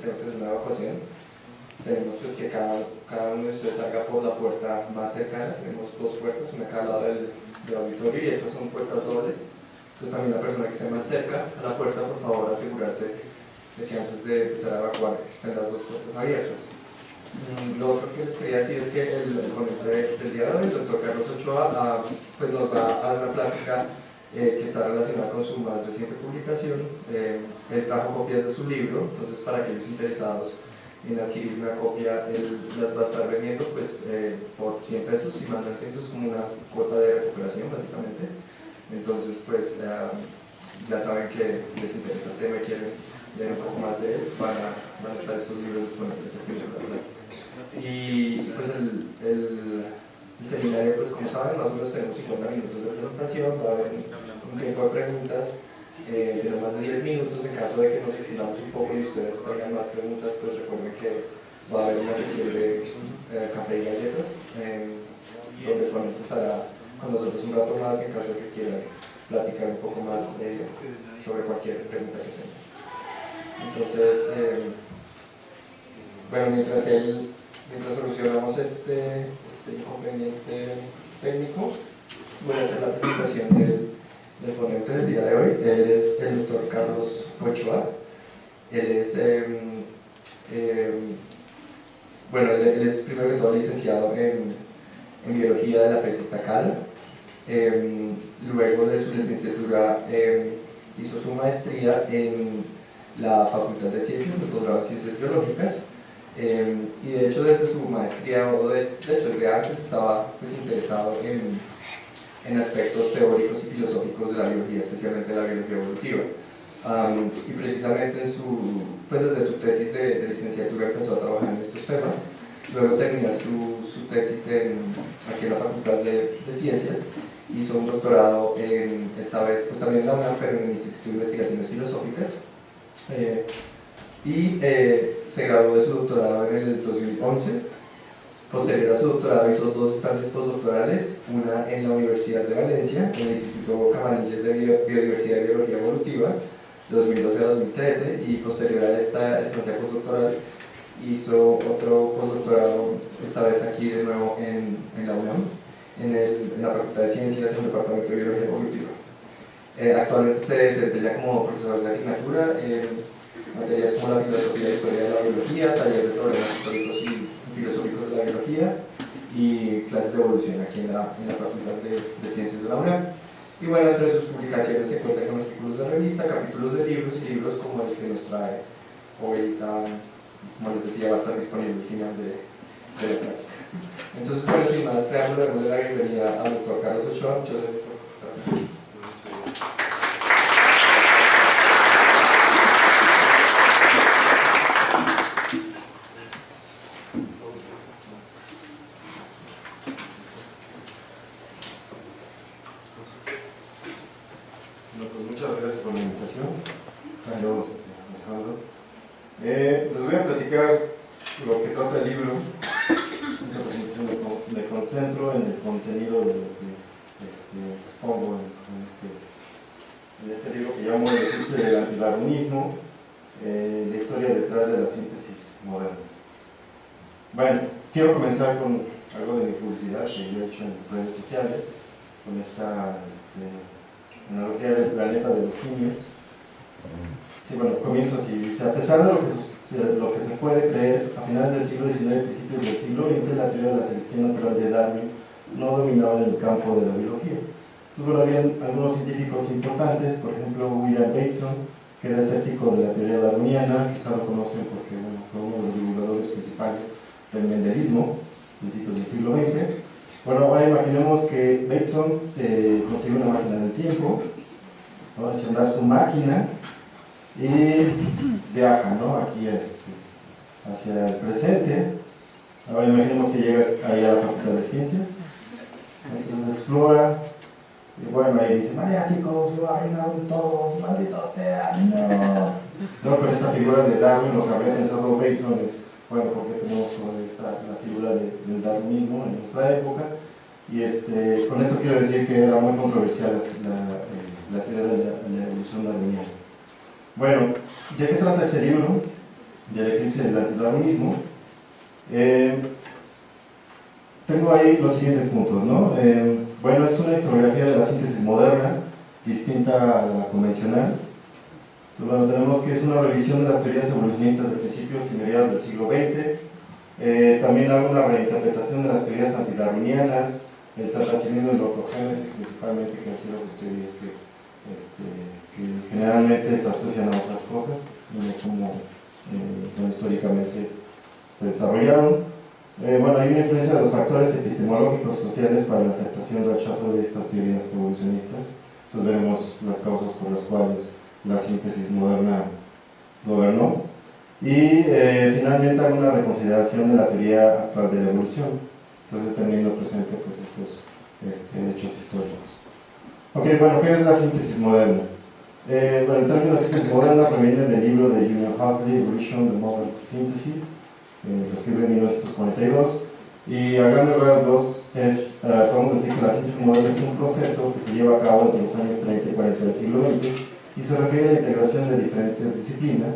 tenemos que hacer una evacuación. Tenemos pues que cada uno de ustedes salga por la puerta más cercana. Tenemos dos puertas, una a cada lado del auditorio, y estas son puertas dobles. Entonces también la persona que esté más cerca a la puerta, por favor, asegurarse de que antes de empezar a evacuar estén las dos puertas abiertas. Lo otro que les quería decir es que el ponente del día de hoy, el doctor Carlos Ochoa, pues nos va a dar una plática que está relacionada con su más reciente publicación. Él trajo copias de su libro, entonces para aquellos interesados en adquirir una copia, él las va a estar vendiendo pues, por 100 pesos y más es como una cuota de recuperación básicamente. Entonces pues ya saben que si les interesa el tema y quieren leer un poco más de él, van a estar estos libros disponibles aquí en la clase. Y pues el seminario, pues como saben, más o menos tenemos 50 minutos de presentación, va a haber un tiempo de preguntas de no más de 10 minutos. En caso de que nos extendamos un poco y ustedes traigan más preguntas, pues recuerden que va a haber una sesión de café y galletas, donde el ponente estará con nosotros un rato más en caso de que quieran platicar un poco más sobre cualquier pregunta que tengan. Entonces, bueno, mientras solucionamos este inconveniente técnico, voy a hacer la presentación del ponente del día de hoy. Él es el doctor Carlos Ochoa. Él es, bueno, él es primero que todo licenciado en biología de la FES Iztacala. Luego de su licenciatura hizo su maestría en la Facultad de Ciencias, de posgrado en Ciencias Biológicas, y de hecho desde su maestría, o de hecho desde antes estaba pues, interesado en aspectos teóricos y filosóficos de la biología, especialmente la biología evolutiva. Y precisamente pues desde su tesis de licenciatura empezó a trabajar en estos temas. Luego de terminar su tesis aquí en la Facultad de Ciencias, hizo un doctorado esta vez pues también en la UNAM, pero en el Instituto de Investigaciones Filosóficas, y se graduó de su doctorado en el 2011. Posterior a su doctorado hizo dos estancias postdoctorales, una en la Universidad de Valencia, en el Instituto Cabanilles de Biodiversidad y Biología Evolutiva, de 2012 a 2013, y posterior a esta estancia postdoctoral hizo otro postdoctorado, esta vez aquí de nuevo en la UNAM, en la Facultad de Ciencias, en el Departamento de Biología Evolutiva. Actualmente se desempeña como profesor de asignatura en materias como la filosofía y historia de la biología, taller de problemas históricos y filosóficos de la biología y clases de evolución aquí en la Facultad de Ciencias de la UNAM. Y bueno, entre sus publicaciones se cuentan con artículos de revista, capítulos de libros y libros como el que nos trae hoy, como les decía, va a estar disponible al final de la práctica. Entonces, bueno, sin más preámbulo, démosle la bienvenida al doctor Carlos Ochoa. Muchas gracias por estar aquí. Muchas gracias por la invitación, Carlos, Alejandro. Les voy a platicar lo que trata el libro. Esta presentación me concentro en el contenido de lo que expongo en este libro que llamo El eclipse del antidarwinismo, la historia detrás de la síntesis moderna. Bueno, quiero comenzar con algo de mi publicidad que yo he hecho en redes sociales, con esta analogía del planeta de los simios. Sí, bueno, comienzo así. Dice: a pesar de lo que se puede creer, a finales del siglo XIX y principios del siglo XX, la teoría de la selección natural de Darwin no dominaba en el campo de la biología. Entonces, bueno, habían algunos científicos importantes, por ejemplo, William Bateson, que era escéptico de la teoría darwiniana, quizá lo conocen porque bueno, fue uno de los divulgadores principales del mendelismo, principios del siglo XX. Bueno, ahora imaginemos que Bateson se consigue una máquina del tiempo, ¿no? Echa a andar su máquina y viaja, ¿no? Aquí hacia el presente. Ahora imaginemos que llega ahí a la Facultad de Ciencias, entonces explora, y bueno, ahí dice: maniáticos, lo arruinaron todos, maldito sea, no. No, pero esa figura de Darwin, lo que habría pensado Bateson es: bueno, porque tenemos la figura del darwinismo en nuestra época, y con esto quiero decir que era muy controversial la teoría de la evolución darwiniana. Bueno, ¿de qué trata este libro? del eclipse del antidarwinismo. Tengo ahí los siguientes puntos, ¿no? Bueno, es una historiografía de la síntesis moderna, distinta a la convencional. Bueno, tenemos que es una revisión de las teorías evolucionistas de principios y mediados del siglo XX. También hago una reinterpretación de las teorías antidarwinianas, el saltacionismo y la autogénesis, principalmente, que han sido pues, teorías que generalmente se asocian a otras cosas, y no como bueno, históricamente se desarrollaron. Bueno, hay una influencia de los factores epistemológicos sociales para la aceptación y rechazo de estas teorías evolucionistas. Entonces veremos las causas por las cuales la síntesis moderna gobernó. Y finalmente hay una reconsideración de la teoría actual de la evolución. Entonces teniendo presente pues, estos hechos históricos. Ok, bueno, ¿qué es la síntesis moderna? Bueno, el término de síntesis moderna proviene del libro de Junior Huxley, Evolution, The Modern Synthesis, lo escribe en 1942, y a grandes rasgos podemos decir que la síntesis moderna es un proceso que se lleva a cabo entre los años 30 y 40 del siglo XX y se refiere a la integración de diferentes disciplinas,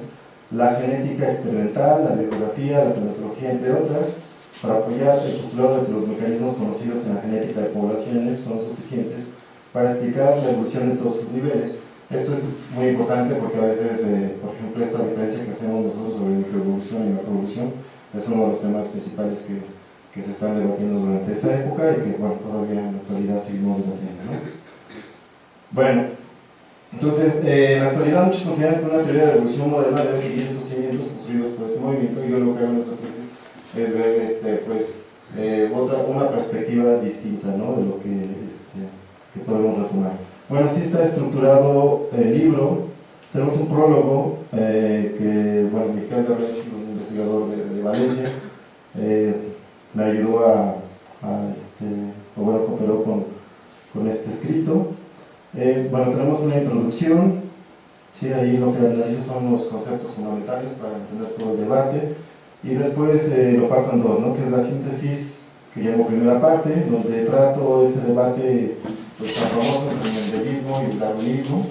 la genética experimental, la biografía, la climatología, entre otras, para apoyar el postulado de que los mecanismos conocidos en la genética de poblaciones son suficientes para explicar la evolución de todos sus niveles. Esto es muy importante porque a veces, por ejemplo, esta diferencia que hacemos nosotros sobre microevolución y macroevolución es uno de los temas principales que se están debatiendo durante esa época y que, bueno, todavía en la actualidad seguimos debatiendo, ¿no? Bueno, entonces, en la actualidad muchos consideran que una teoría de la evolución moderna debe seguir esos cimientos construidos por este movimiento, y yo lo que hago en esta tesis es ver una perspectiva distinta, ¿no?, de lo que podemos retomar. Bueno, así está estructurado el libro. Tenemos un prólogo que, bueno, Miquel de Renzi, un investigador de Valencia, me ayudó o bueno, cooperó con este escrito. Bueno, tenemos una introducción, ¿sí? Ahí lo que analizo son los conceptos fundamentales para entender todo el debate, y después lo parto en dos, ¿no?, que es la síntesis, que llamo primera parte, donde trato ese debate pues, tan famoso entre el mendelismo y el darwinismo,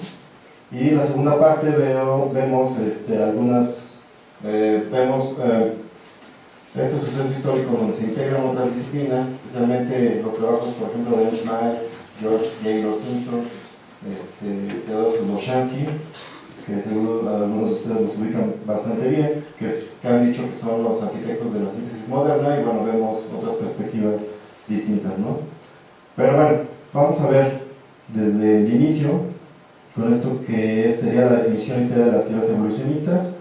y la segunda parte vemos este suceso histórico donde se integran otras disciplinas, especialmente los trabajos, por ejemplo, de Ernst Mayr, George Gaylor Simpson, Theodor Sosnowshansky, que seguro algunos de ustedes los ubican bastante bien, que han dicho que son los arquitectos de la síntesis moderna, y bueno, vemos otras perspectivas distintas, ¿no? Pero bueno, vamos a ver desde el inicio, con esto que sería la definición de las teorías evolucionistas.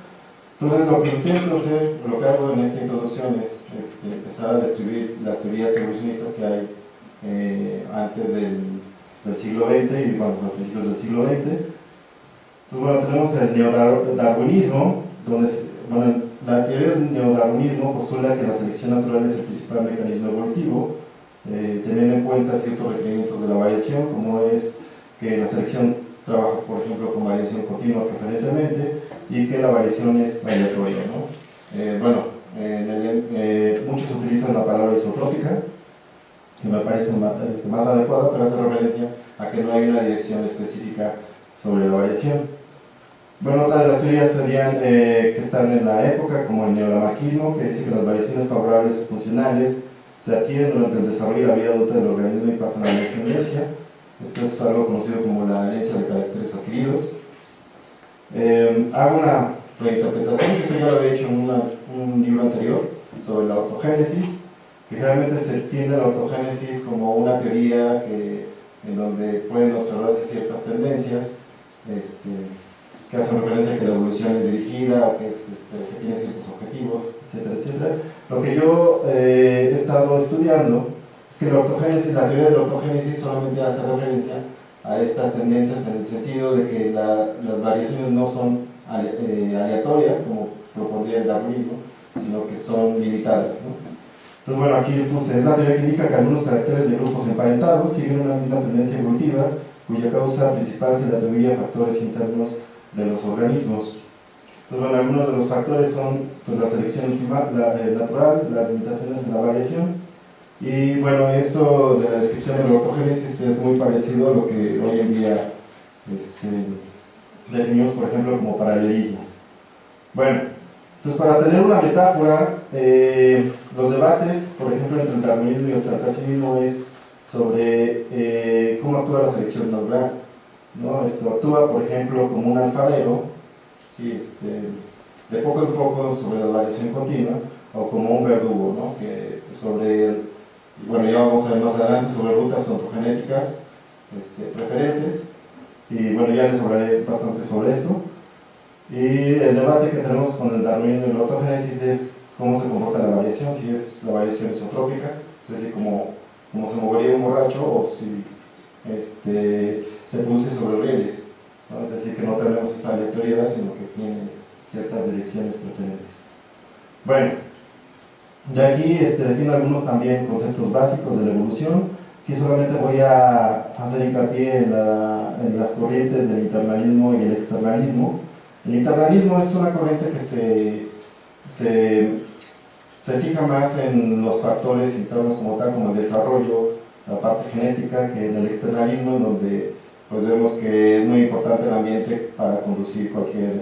Entonces, lo que intento hacer, lo que hago en esta introducción es empezar a describir las teorías evolucionistas que hay antes del siglo XX y bueno, a principios del siglo XX. Entonces, bueno, tenemos el neodarwinismo, donde bueno, la teoría del neodarwinismo postula que la selección natural es el principal mecanismo evolutivo, teniendo en cuenta ciertos requerimientos de la variación, como es que la selección trabaja, por ejemplo, con variación continua preferentemente, y que la variación es aleatoria, ¿no? Muchos utilizan la palabra isotrópica, que me parece más adecuada, pero hace referencia a que no hay una dirección específica sobre la variación. Bueno, otra de las teorías serían que están en la época, como el neolamarquismo, que dice que las variaciones favorables o funcionales se adquieren durante el desarrollo de la vida adulta del organismo y pasan a la descendencia. Esto es algo conocido como la herencia de caracteres adquiridos. Hago una reinterpretación, que esto ya lo había hecho en un libro anterior, sobre la ortogénesis, que realmente se entiende la ortogénesis como una teoría en donde pueden observarse ciertas tendencias, que hacen referencia a que la evolución es dirigida, que tiene ciertos objetivos, etcétera, etcétera. Lo que yo he estado estudiando es que la teoría de la ortogénesis solamente hace referencia a estas tendencias en el sentido de que las variaciones no son aleatorias, como propondría el darwinismo, sino que son limitadas, ¿no? Entonces, bueno, aquí le puse, es la teoría que indica que algunos caracteres de grupos emparentados siguen una misma tendencia evolutiva, cuya causa principal se le atribuye a factores internos de los organismos. Entonces, bueno, algunos de los factores son pues, la selección natural, las limitaciones en la variación, y bueno, eso de la descripción de la ortogénesis es muy parecido a lo que hoy en día definimos, por ejemplo, como paralelismo. Bueno, Entonces, para tener una metáfora, los debates, por ejemplo, entre el darwinismo y el saltacionismo es sobre cómo actúa la selección natural, ¿no? Esto actúa, por ejemplo, como un alfarero, ¿sí? De poco en poco sobre la variación continua, o como un verdugo, ¿no? Que bueno, ya vamos a ver más adelante sobre rutas ontogenéticas preferentes, y bueno, ya les hablaré bastante sobre esto. Y el debate que tenemos con el darwinismo y la autogénesis es cómo se comporta la variación, si la variación isotrópica, es decir, cómo se movería un borracho, o si se produce sobre rieles, ¿no? Es decir, que no tenemos esa aleatoriedad, sino que tiene ciertas direcciones preferentes. Bueno, de aquí defino algunos también conceptos básicos de la evolución. Aquí solamente voy a hacer hincapié en las corrientes del internalismo y el externalismo. El internalismo es una corriente que se fija más en los factores internos como tal, como el desarrollo, la parte genética, que en el externalismo, en donde pues vemos que es muy importante el ambiente para conducir cualquier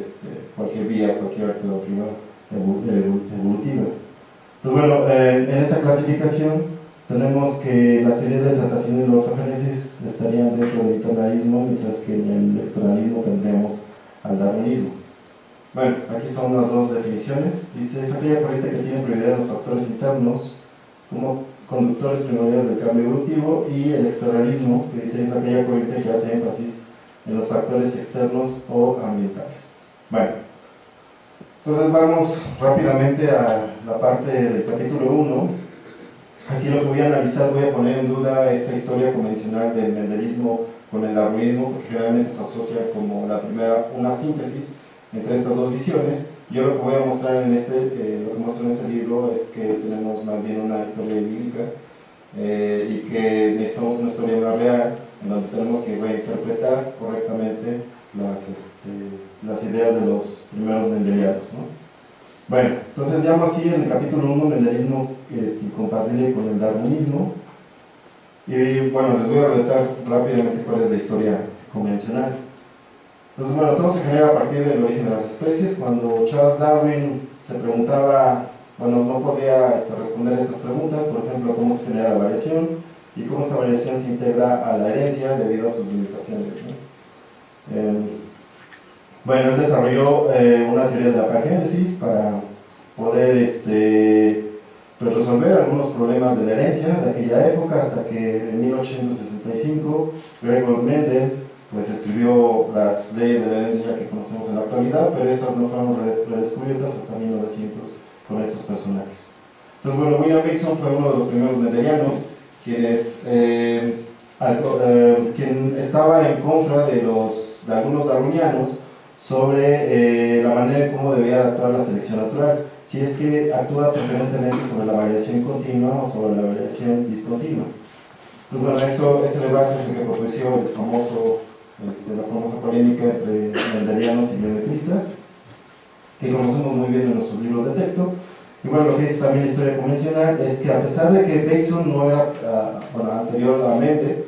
vía, cualquier alternativa evolutiva. Pues bueno, en esta clasificación tenemos que las teorías del saltacionismo y la ortogénesis estarían dentro del internalismo, mientras que en el externalismo tendríamos al darwinismo. Bueno, aquí son las dos definiciones. Dice, es aquella corriente que tiene prioridad en los factores internos como conductores primordiales del cambio evolutivo, y el externalismo, que dice, es aquella corriente que hace énfasis en los factores externos o ambientales. Bueno, entonces vamos rápidamente a la parte del capítulo 1. Aquí lo que voy a analizar, voy a poner en duda esta historia convencional del mendelismo con el darwinismo, porque generalmente se asocia como una síntesis entre estas dos visiones. Yo lo que voy a mostrar lo que muestro en este libro es que tenemos más bien una historia bíblica, y que necesitamos una historia más real, en donde tenemos que reinterpretar correctamente las ideas de los primeros mendelianos, ¿no? Bueno, entonces llamo así en el capítulo 1 mendelismo incompatible con el darwinismo, y bueno, les voy a relatar rápidamente cuál es la historia convencional. Entonces, bueno, todo se genera a partir del origen de las especies. Cuando Charles Darwin se preguntaba, bueno, no podía responder a estas preguntas, por ejemplo, cómo se genera la variación y cómo esta variación se integra a la herencia debido a sus limitaciones, ¿no? Bueno, él desarrolló una teoría de la paragénesis para poder pues resolver algunos problemas de la herencia de aquella época, hasta que en 1865 Gregor Mendel pues escribió las leyes de la herencia que conocemos en la actualidad, pero esas no fueron redescubiertas hasta 1900 con estos personajes. Entonces, bueno, William Bateson fue uno de los primeros mendelianos quien estaba en contra de algunos darwinianos sobre la manera en cómo debía actuar la selección natural, si es que actúa preferentemente sobre la variación continua o sobre la variación discontinua. Pues bueno, este debate es el que propició la famosa polémica entre mendelianos y biometristas, que conocemos muy bien en nuestros libros de texto. Y bueno, lo que dice también la historia convencional es que, a pesar de que Bateson no era, anteriormente,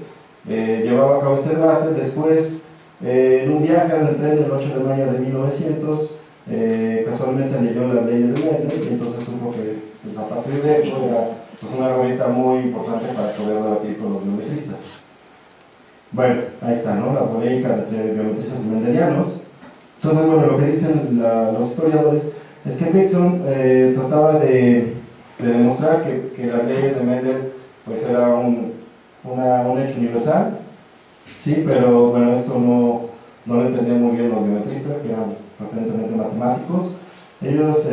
llevaba a cabo este debate, después, en un viaje en el tren el 8 de mayo de 1900, casualmente leyó las leyes de Mendel, y entonces supo que pues, a partir de eso era pues, una herramienta muy importante para poder debatir con los biometristas. Bueno, ahí está, ¿no? La polémica entre biometristas y mendelianos. Entonces, bueno, lo que dicen los historiadores es que Bateson trataba de demostrar que las leyes de Mendel pues era un hecho universal, sí, pero bueno, esto no lo entendían muy bien los biometristas, que eran preferentemente matemáticos. Ellos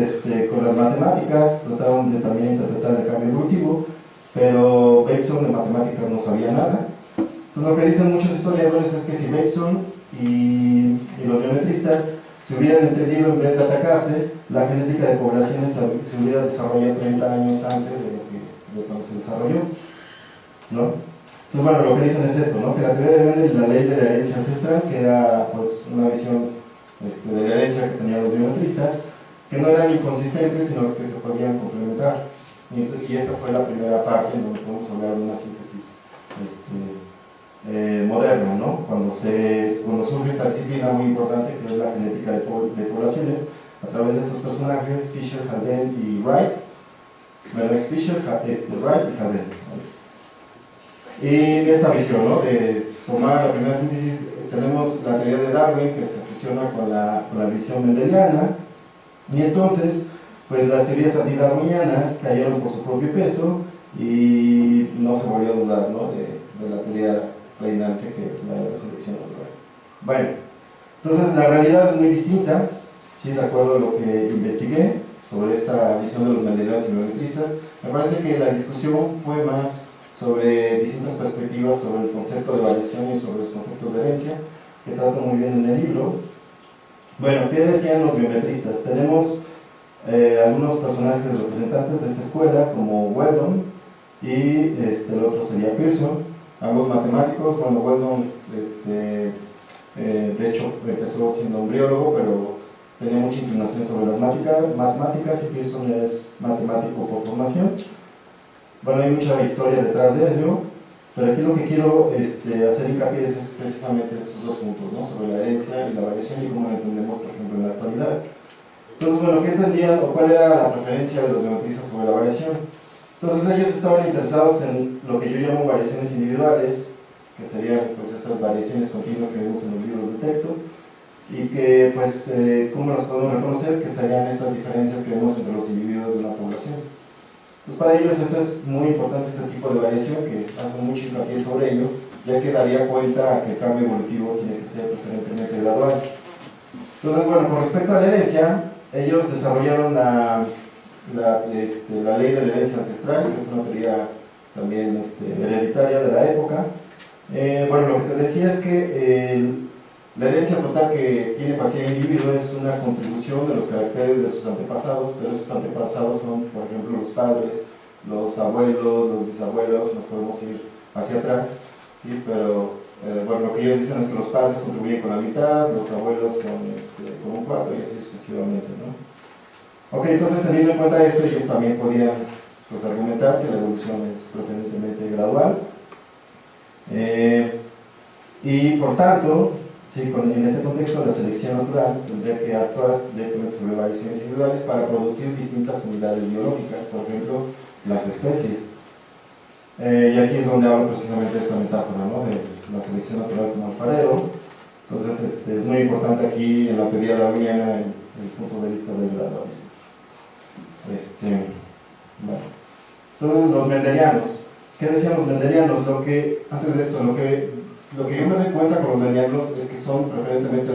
con las matemáticas trataban de también interpretar el cambio evolutivo, pero Bateson de matemáticas no sabía nada. Entonces, lo que dicen muchos historiadores es que si Bateson y los biometristas se hubieran entendido, en vez de atacarse, la genética de poblaciones se hubiera desarrollado 30 años antes de cuando se desarrolló, ¿no? Entonces, bueno, lo que dicen es esto, ¿no? Que la teoría de Mendel, la ley de la herencia ancestral, que era pues una visión de la herencia que tenían los biometristas, que no eran inconsistentes, sino que se podían complementar. Y esta fue la primera parte en donde podemos hablar de una síntesis moderna, ¿no? Cuando surge esta disciplina muy importante que es la genética de poblaciones, a través de estos personajes, Fisher, Haldane y Wright. Bueno, es Fisher, Wright y Haldane. Y esta visión, ¿no? De tomar la primera síntesis, tenemos la teoría de Darwin que se fusiona con la visión mendeliana, y entonces pues las teorías antidarwinianas cayeron por su propio peso y no se volvió a dudar, ¿no? de la teoría reinante, que es la de la selección natural. Bueno, entonces la realidad es muy distinta, ¿sí? De acuerdo a lo que investigué sobre esta visión de los mendelianos y biometristas. Me parece que la discusión fue más sobre distintas perspectivas sobre el concepto de variación y sobre los conceptos de herencia, que trato muy bien en el libro. Bueno, ¿qué decían los biometristas? Tenemos algunos personajes representantes de esta escuela, como Weldon y el otro sería Pearson, ambos matemáticos. Bueno, Weldon de hecho empezó siendo embriólogo, pero tenía mucha inclinación sobre las matemáticas, y Pearson es matemático por formación. Bueno, hay mucha historia detrás de ello, pero aquí lo que quiero hacer hincapié es precisamente esos dos puntos, ¿no? Sobre la herencia y la variación y cómo la entendemos, por ejemplo, en la actualidad. Entonces, bueno, ¿qué entendían o cuál era la preferencia de los biometristas sobre la variación? Entonces, ellos estaban interesados en lo que yo llamo variaciones individuales, que serían pues estas variaciones continuas que vemos en los libros de texto, y que pues, ¿cómo las podemos reconocer? Que serían esas diferencias que vemos entre los individuos de una población. Pues para ellos eso es muy importante, este tipo de variación, que hace mucho hincapié sobre ello, ya que daría cuenta a que el cambio evolutivo tiene que ser preferentemente gradual. Entonces, bueno, con respecto a la herencia, ellos desarrollaron la ley de la herencia ancestral, que es una teoría también hereditaria de la época. Bueno, lo que te decía es que la herencia total que tiene cualquier individuo es una contribución de los caracteres de sus antepasados, pero esos antepasados son, por ejemplo, los padres, los abuelos, los bisabuelos, nos podemos ir hacia atrás, ¿sí? Pero bueno, lo que ellos dicen es que los padres contribuyen con la mitad, los abuelos con un cuarto, y así sucesivamente, ¿no? Ok, entonces teniendo en cuenta esto, ellos también podían pues, argumentar que la evolución es preferentemente gradual, y por tanto, sí, en este contexto, la selección natural tendría que actuar directamente sobre variaciones individuales para producir distintas unidades biológicas, por ejemplo, las especies. Y aquí es donde hablo precisamente de esta metáfora, ¿no? De la selección natural como alfarero. Entonces, es muy importante aquí en la teoría darwiniana el punto de vista del gradualismo. Bueno. Entonces, los mendelianos. ¿Qué decían los mendelianos? Antes de esto, lo que yo me doy cuenta con los mendelianos es que son preferentemente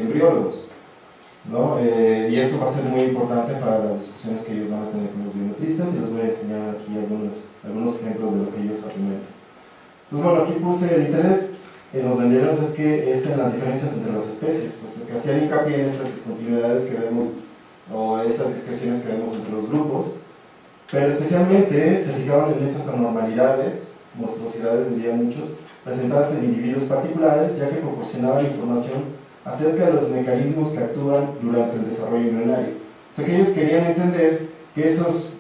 embriólogos, ¿no? Y eso va a ser muy importante para las discusiones que ellos van a tener con los biometristas, y les voy a enseñar aquí algunos ejemplos de lo que ellos argumentan. Entonces, bueno, aquí puse el interés en los mendelianos es en las diferencias entre las especies, puesto que hacían hincapié en esas discontinuidades que vemos, o esas discreciones que vemos entre los grupos, pero especialmente se fijaban en esas anormalidades, monstruosidades dirían muchos, presentadas en individuos particulares, ya que proporcionaban información acerca de los mecanismos que actúan durante el desarrollo embrionario. O sea que ellos querían entender que esas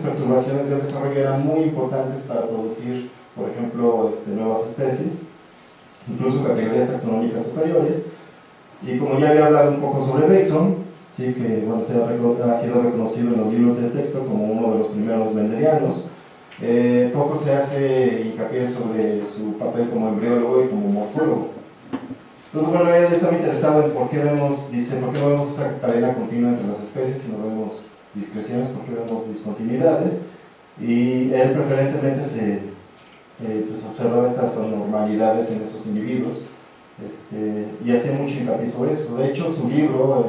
perturbaciones del desarrollo eran muy importantes para producir, por ejemplo, nuevas especies, incluso categorías taxonómicas superiores. Y como ya había hablado un poco sobre Bateson, sí, que bueno, ha sido reconocido en los libros de texto como uno de los primeros mendelianos, poco se hace hincapié sobre su papel como embriólogo y como morfólogo. Entonces, bueno, él está muy interesado en por qué no vemos esa cadena continua entre las especies, y no vemos discreciones, por qué vemos discontinuidades, y él preferentemente pues observaba estas anormalidades en esos individuos, y hacía mucho hincapié sobre eso. De hecho, su libro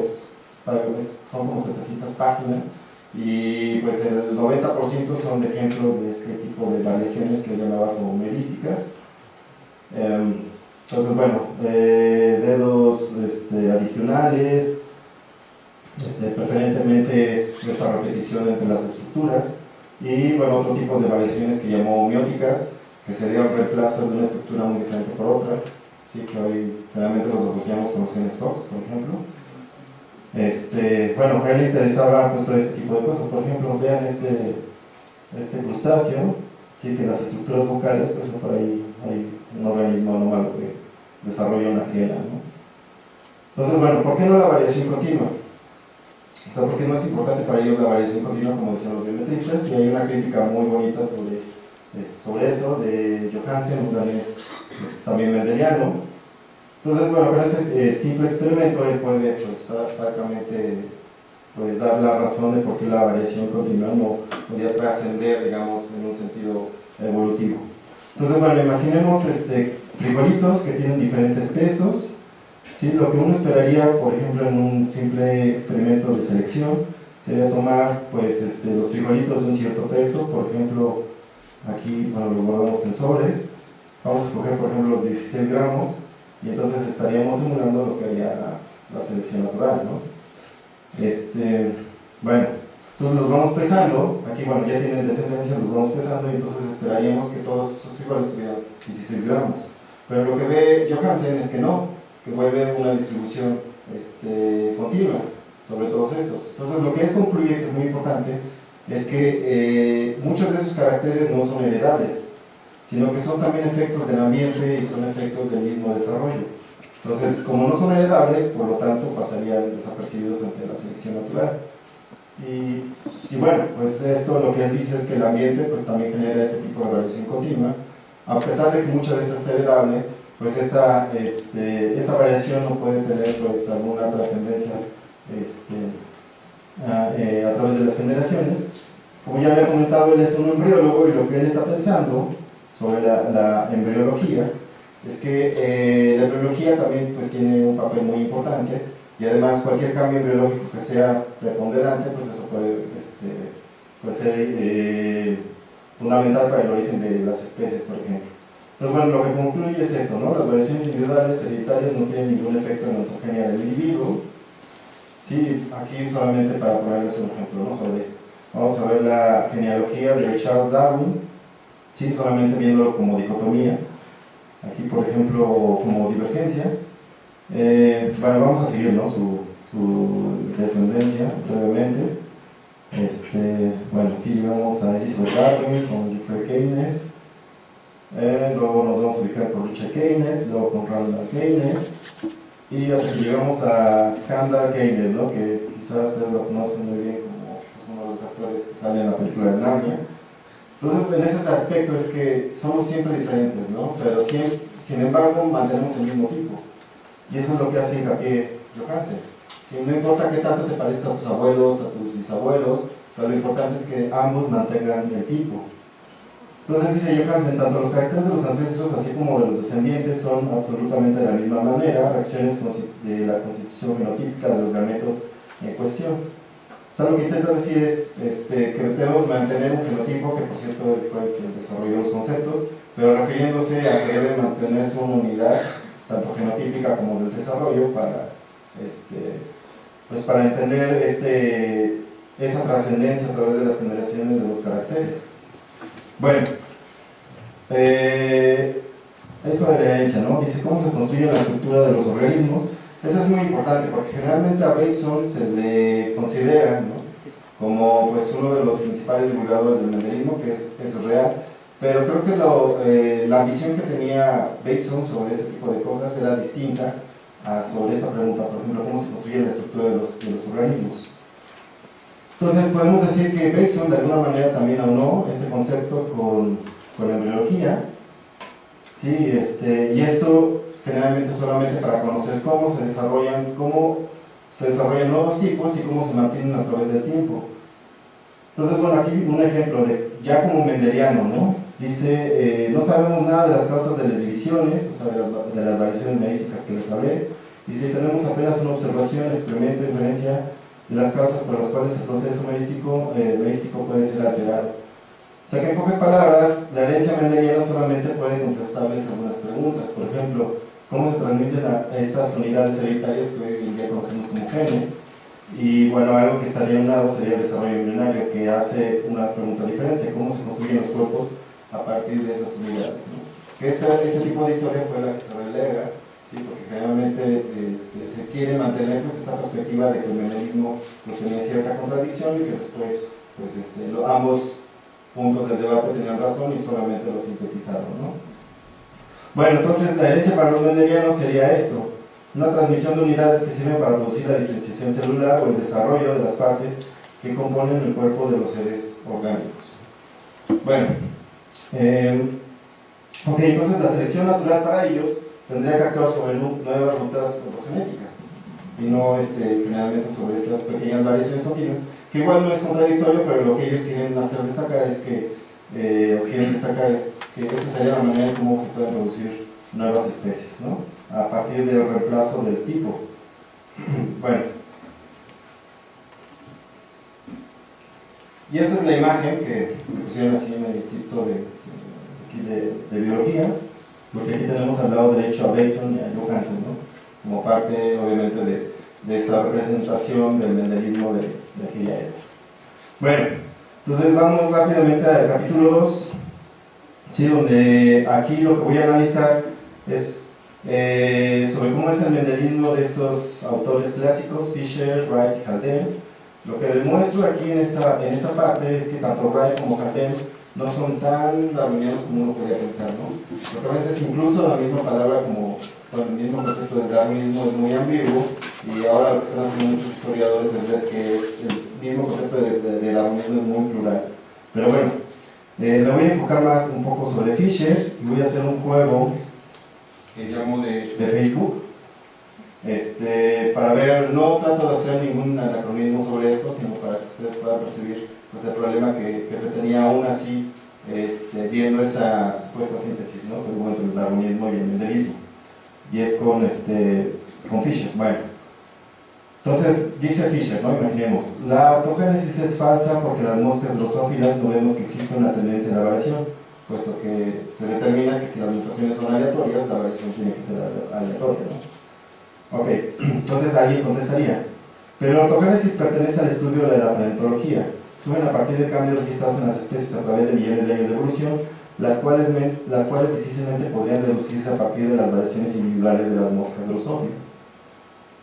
son como 700 páginas, y pues el 90% son de ejemplos de este tipo de variaciones que él llamaba como merísticas. Entonces, bueno, dedos adicionales, preferentemente es esa repetición entre las estructuras, y bueno, otro tipo de variaciones que llamó mióticas, que sería el reemplazo de una estructura muy diferente por otra, ¿sí? Que hoy generalmente los asociamos con los genes Fox, por ejemplo. Bueno, a él le interesaba pues todo este tipo de cosas. Por ejemplo, vean este crustáceo, ¿sí? Que las estructuras vocales, pues por ahí hay un organismo anómalo que desarrolla una quena, ¿no? Entonces, bueno, ¿por qué no la variación continua? O sea, porque no es importante para ellos la variación continua, como decían los biometristas, y hay una crítica muy bonita sobre eso, de Johansen, un danés también mendeliano. Entonces, bueno, con ese simple experimento él puede, pues, prácticamente, pues, dar la razón de por qué la variación continua no podía trascender, digamos, en un sentido evolutivo. Entonces, bueno, imaginemos frijolitos que tienen diferentes pesos. ¿Sí? Lo que uno esperaría, por ejemplo, en un simple experimento de selección, sería tomar, pues, los frijolitos de un cierto peso. Por ejemplo, aquí, bueno, los guardamos en sobres. Vamos a escoger, por ejemplo, los 16 gramos, y entonces estaríamos simulando lo que haría la selección natural, ¿no? Bueno, entonces los vamos pesando. Aquí, bueno, ya tienen descendencia, los vamos pesando, y entonces esperaríamos que todos esos frijoles tuvieran 16 gramos. Pero lo que ve Johansen es que no, que vuelve una distribución continua sobre todos esos. Entonces, lo que él concluye, que es muy importante, es que muchos de esos caracteres no son heredables, sino que son también efectos del ambiente y son efectos del mismo desarrollo. Entonces, como no son heredables, por lo tanto pasarían desapercibidos ante la selección natural. Y bueno, pues esto lo que él dice es que el ambiente pues también genera ese tipo de variación continua, a pesar de que muchas veces es heredable. Pues esta variación no puede tener, pues, alguna trascendencia a través de las generaciones. Como ya había comentado, él es un embriólogo, y lo que él está pensando sobre la embriología es que la embriología también, pues, tiene un papel muy importante, y además cualquier cambio embriológico que sea preponderante, pues eso puede ser fundamental para el origen de las especies, por ejemplo. Entonces, bueno, lo que concluye es esto, ¿no? Las variaciones individuales hereditarias no tienen ningún efecto en la ontogenia del individuo. Sí, aquí solamente para ponerles un ejemplo, ¿no?, sobre esto. Vamos a ver la genealogía de Charles Darwin, sí, solamente viéndolo como dicotomía. Aquí, por ejemplo, como divergencia. Bueno, vamos a seguir, ¿no?, su descendencia brevemente. Bueno, aquí llegamos a Elizabeth Darwin con Geoffrey Keynes. Luego nos vamos a ubicar con Richard Keynes, luego con Randall Keynes, y hasta que llegamos a Skandar Keynes, ¿no?, que quizás ustedes lo conocen muy bien como, pues, uno de los actores que sale en la película de Narnia. Entonces, en ese aspecto es que somos siempre diferentes, ¿no?, pero sin embargo mantenemos el mismo tipo, y eso es lo que hace hincapié Johansen. ¿Sí? No importa qué tanto te pareces a tus abuelos, a tus bisabuelos, o sea, lo importante es que ambos mantengan el tipo. Entonces, dice Johansen, tanto los caracteres de los ancestros así como de los descendientes son absolutamente de la misma manera reacciones de la constitución fenotípica de los gametos en cuestión. O sea, lo que intenta decir es que debemos mantener un genotipo, que por cierto fue el que desarrolló los conceptos, pero refiriéndose a que debe mantenerse una unidad, tanto genotípica como del desarrollo, pues para entender esa trascendencia a través de las generaciones de los caracteres. Bueno, esto de la herencia, ¿no? Dice cómo se construye la estructura de los organismos. Eso es muy importante porque generalmente a Bateson se le considera, ¿no?, como, pues, uno de los principales divulgadores del mendelismo, que es real, pero creo que la visión que tenía Bateson sobre ese tipo de cosas era distinta sobre esta pregunta, por ejemplo, cómo se construye la estructura de los organismos. Entonces podemos decir que Bateson de alguna manera también aunó este concepto con la embriología, ¿sí? Y esto generalmente solamente para conocer cómo se desarrollan nuevos tipos y cómo se mantienen a través del tiempo. Entonces, bueno, aquí un ejemplo ya como mendeliano, ¿no? Dice, no sabemos nada de las causas de las divisiones, o sea, de las variaciones merísticas que les hablé. Dice, tenemos apenas una observación, experimento, inferencia de las causas por las cuales el proceso merístico puede ser alterado. O sea que, en pocas palabras, la herencia mendeliana solamente puede contestarles algunas preguntas. Por ejemplo, ¿cómo se transmiten estas unidades hereditarias que hoy en día conocemos como genes? Y bueno, algo que estaría unado sería el desarrollo embrionario, que hace una pregunta diferente: ¿cómo se construyen los cuerpos a partir de esas unidades, ¿no? Que este tipo de historia fue la que se relega, ¿sí? Porque generalmente se quiere mantener, pues, esa perspectiva de que el mendelismo, pues, tenía cierta contradicción y que después, pues, ambos puntos del debate tenían razón y solamente lo sintetizaron, ¿no? Bueno, entonces la herencia para los mendelianos sería esto. una transmisión de unidades que sirven para producir la diferenciación celular o el desarrollo de las partes que componen el cuerpo de los seres orgánicos. Bueno, ok, entonces la selección natural para ellos tendría que actuar sobre nuevas rutas ontogenéticas y no generalmente sobre estas pequeñas variaciones continuas, que igual no es contradictorio, pero lo que ellos quieren hacer destacar es que, esa sería la manera en cómo se pueden producir nuevas especies, ¿no? A partir del reemplazo del tipo. Bueno, y esa es la imagen que me pusieron así en el instituto de biología, porque aquí tenemos al lado derecho a Bateson y a Johansen, ¿no? Como parte, obviamente, de esa representación del mendelismo de aquella época. Bueno, entonces vamos rápidamente al capítulo 2, ¿sí? Donde aquí lo que voy a analizar es sobre cómo es el mendelismo de estos autores clásicos, Fisher, Wright y Haldane. Lo que demuestro aquí en esta parte es que tanto Wright como Haldane no son tan darwinianos como uno podría pensar, ¿no? Porque a veces incluso la misma palabra como el mismo concepto de darwinismo es muy ambiguo, y ahora lo que están haciendo muchos historiadores es que es el mismo concepto de darwinismo es muy plural. Pero bueno, me voy a enfocar más un poco sobre Fisher y voy a hacer un juego que llamo de Facebook. Para ver, no trato de hacer ningún anacronismo sobre esto, sino para que ustedes puedan percibir pues, el problema que se tenía aún así viendo esa supuesta síntesis, ¿no? Que hubo entre el darwinismo y el mendelismo, y es con Fisher. Bueno, entonces dice Fisher, ¿no? Imaginemos, la autogénesis es falsa porque las moscas drosófilas no vemos que existe una tendencia a la variación, puesto que se determina que si las mutaciones son aleatorias, la variación tiene que ser aleatoria, ¿no? Ok, entonces alguien contestaría, pero la autogénesis pertenece al estudio de la paleontología. Surgen a partir de cambios registrados en las especies a través de millones de años de evolución, las cuales difícilmente podrían deducirse a partir de las variaciones individuales de las moscas drosófilas.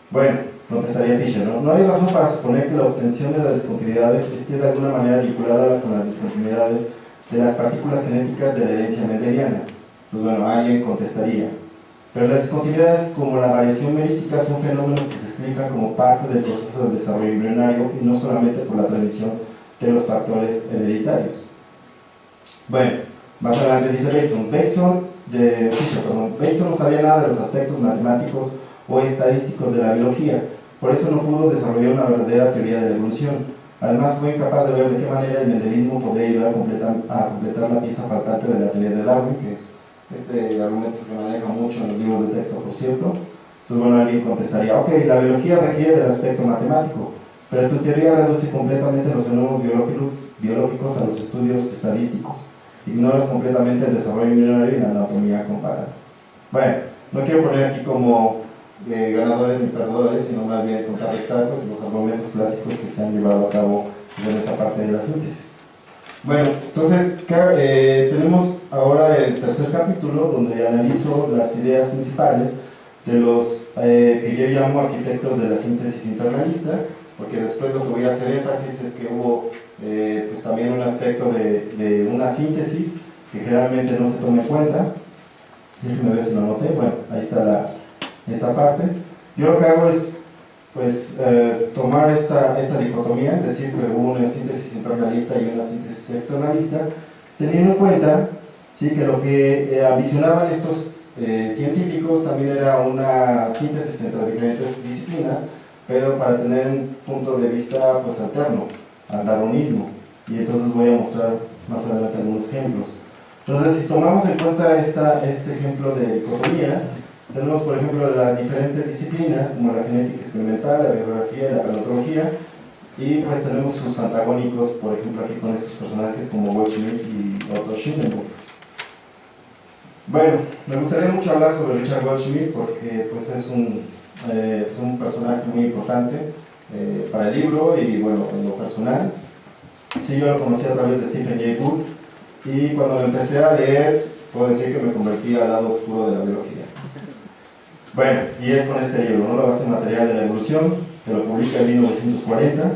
Bueno, contestaría Fisher, ¿no? No hay razón para suponer que la obtención de las discontinuidades esté de alguna manera vinculada con las discontinuidades de las partículas genéticas de la herencia mendeliana. Pues bueno, alguien contestaría, pero las discontinuidades como la variación merística son fenómenos que se explican como parte del proceso de desarrollo embrionario y no solamente por la transmisión de los factores hereditarios. Bueno, más adelante dice Bateson no sabía nada de los aspectos matemáticos o estadísticos de la biología, por eso no pudo desarrollar una verdadera teoría de la evolución. Además fue incapaz de ver de qué manera el mendelismo podría ayudar a completar la pieza faltante de la teoría de Darwin, que es argumento se maneja mucho en los libros de texto, por cierto. Entonces, bueno, alguien contestaría, ok, la biología requiere del aspecto matemático, pero tu teoría reduce completamente los fenómenos biológicos a los estudios estadísticos. Ignoras completamente el desarrollo embrionario y la anatomía comparada. Bueno, no quiero poner aquí como ganadores ni perdedores, sino más bien contrarrestar pues, los argumentos clásicos que se han llevado a cabo en esa parte de la síntesis. Bueno, entonces tenemos ahora el tercer capítulo donde analizo las ideas principales de los que yo llamo arquitectos de la síntesis internalista, porque después lo que voy a hacer énfasis es que hubo pues también un aspecto de una síntesis que generalmente no se toma en cuenta. Déjenme ver si lo anoté. Bueno, ahí está esta parte. Yo lo que hago es pues tomar esta dicotomía, decir que hubo una síntesis internalista y una síntesis externalista, teniendo en cuenta ¿sí? que lo que ambicionaban estos científicos también era una síntesis entre diferentes disciplinas, pero para tener un punto de vista pues alterno al darwinismo, y entonces voy a mostrar más adelante algunos ejemplos. Entonces, si tomamos en cuenta este ejemplo de dicotomías, tenemos, por ejemplo, las diferentes disciplinas, como la genética experimental, la biografía y la paleontología, y pues tenemos sus antagónicos, por ejemplo, aquí con estos personajes como Goldschmidt y Otto Schindenburg. Bueno, me gustaría mucho hablar sobre Richard Goldschmidt porque pues, es un personaje muy importante para el libro y, bueno, en lo personal. Sí, yo lo conocí a través de Stephen Jay Gould, y cuando me empecé a leer, puedo decir que me convertí al lado oscuro de la biología. Bueno, y es con este libro, ¿no? La base material de la evolución, que lo publica en 1940.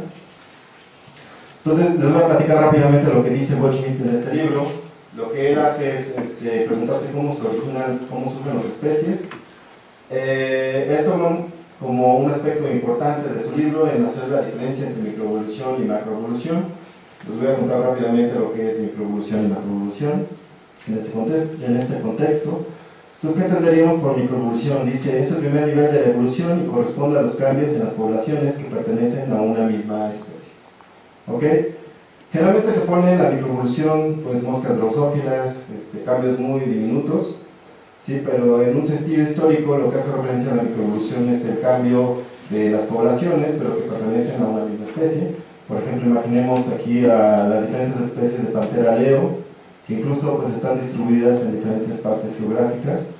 Entonces, les voy a platicar rápidamente lo que dice Goldschmidt en este libro. Lo que él hace es preguntarse cómo surgen las especies, él toma como un aspecto importante de su libro en hacer la diferencia entre microevolución y macroevolución. Les voy a contar rápidamente lo que es microevolución y macroevolución en este contexto. Entonces, ¿qué entenderíamos por microevolución? Dice, es el primer nivel de la evolución y corresponde a los cambios en las poblaciones que pertenecen a una misma especie. ¿Ok? Generalmente se pone en la microevolución, pues, moscas drosófilas, cambios muy diminutos, ¿sí? Pero en un sentido histórico lo que hace referencia a la microevolución es el cambio de las poblaciones, pero que pertenecen a una misma especie. Por ejemplo, imaginemos aquí a las diferentes especies de Panthera leo, que incluso pues, están distribuidas en diferentes partes geográficas.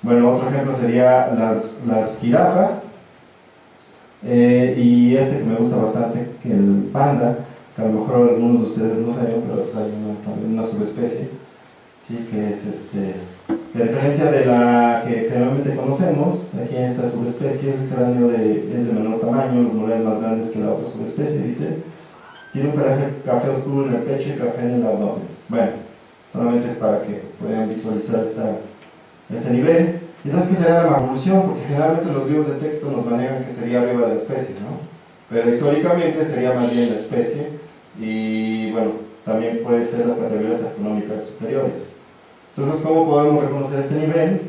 Bueno, otro ejemplo sería las jirafas, y que me gusta bastante, el panda, que a lo mejor algunos de ustedes no saben, pero pues, hay una subespecie, ¿sí? Que es que a diferencia de la que generalmente conocemos, aquí en esta subespecie el cráneo es de menor tamaño, los molares más grandes que la otra subespecie, dice, tiene un pelaje café oscuro en el pecho y café en el abdomen. Bueno, solamente es para que puedan visualizar este nivel. Entonces, ¿qué será la macroevolución? Porque generalmente los libros de texto nos manejan que sería arriba de la especie, ¿no? Pero históricamente sería más bien la especie, y bueno, también puede ser las categorías taxonómicas superiores. Entonces, ¿cómo podemos reconocer este nivel?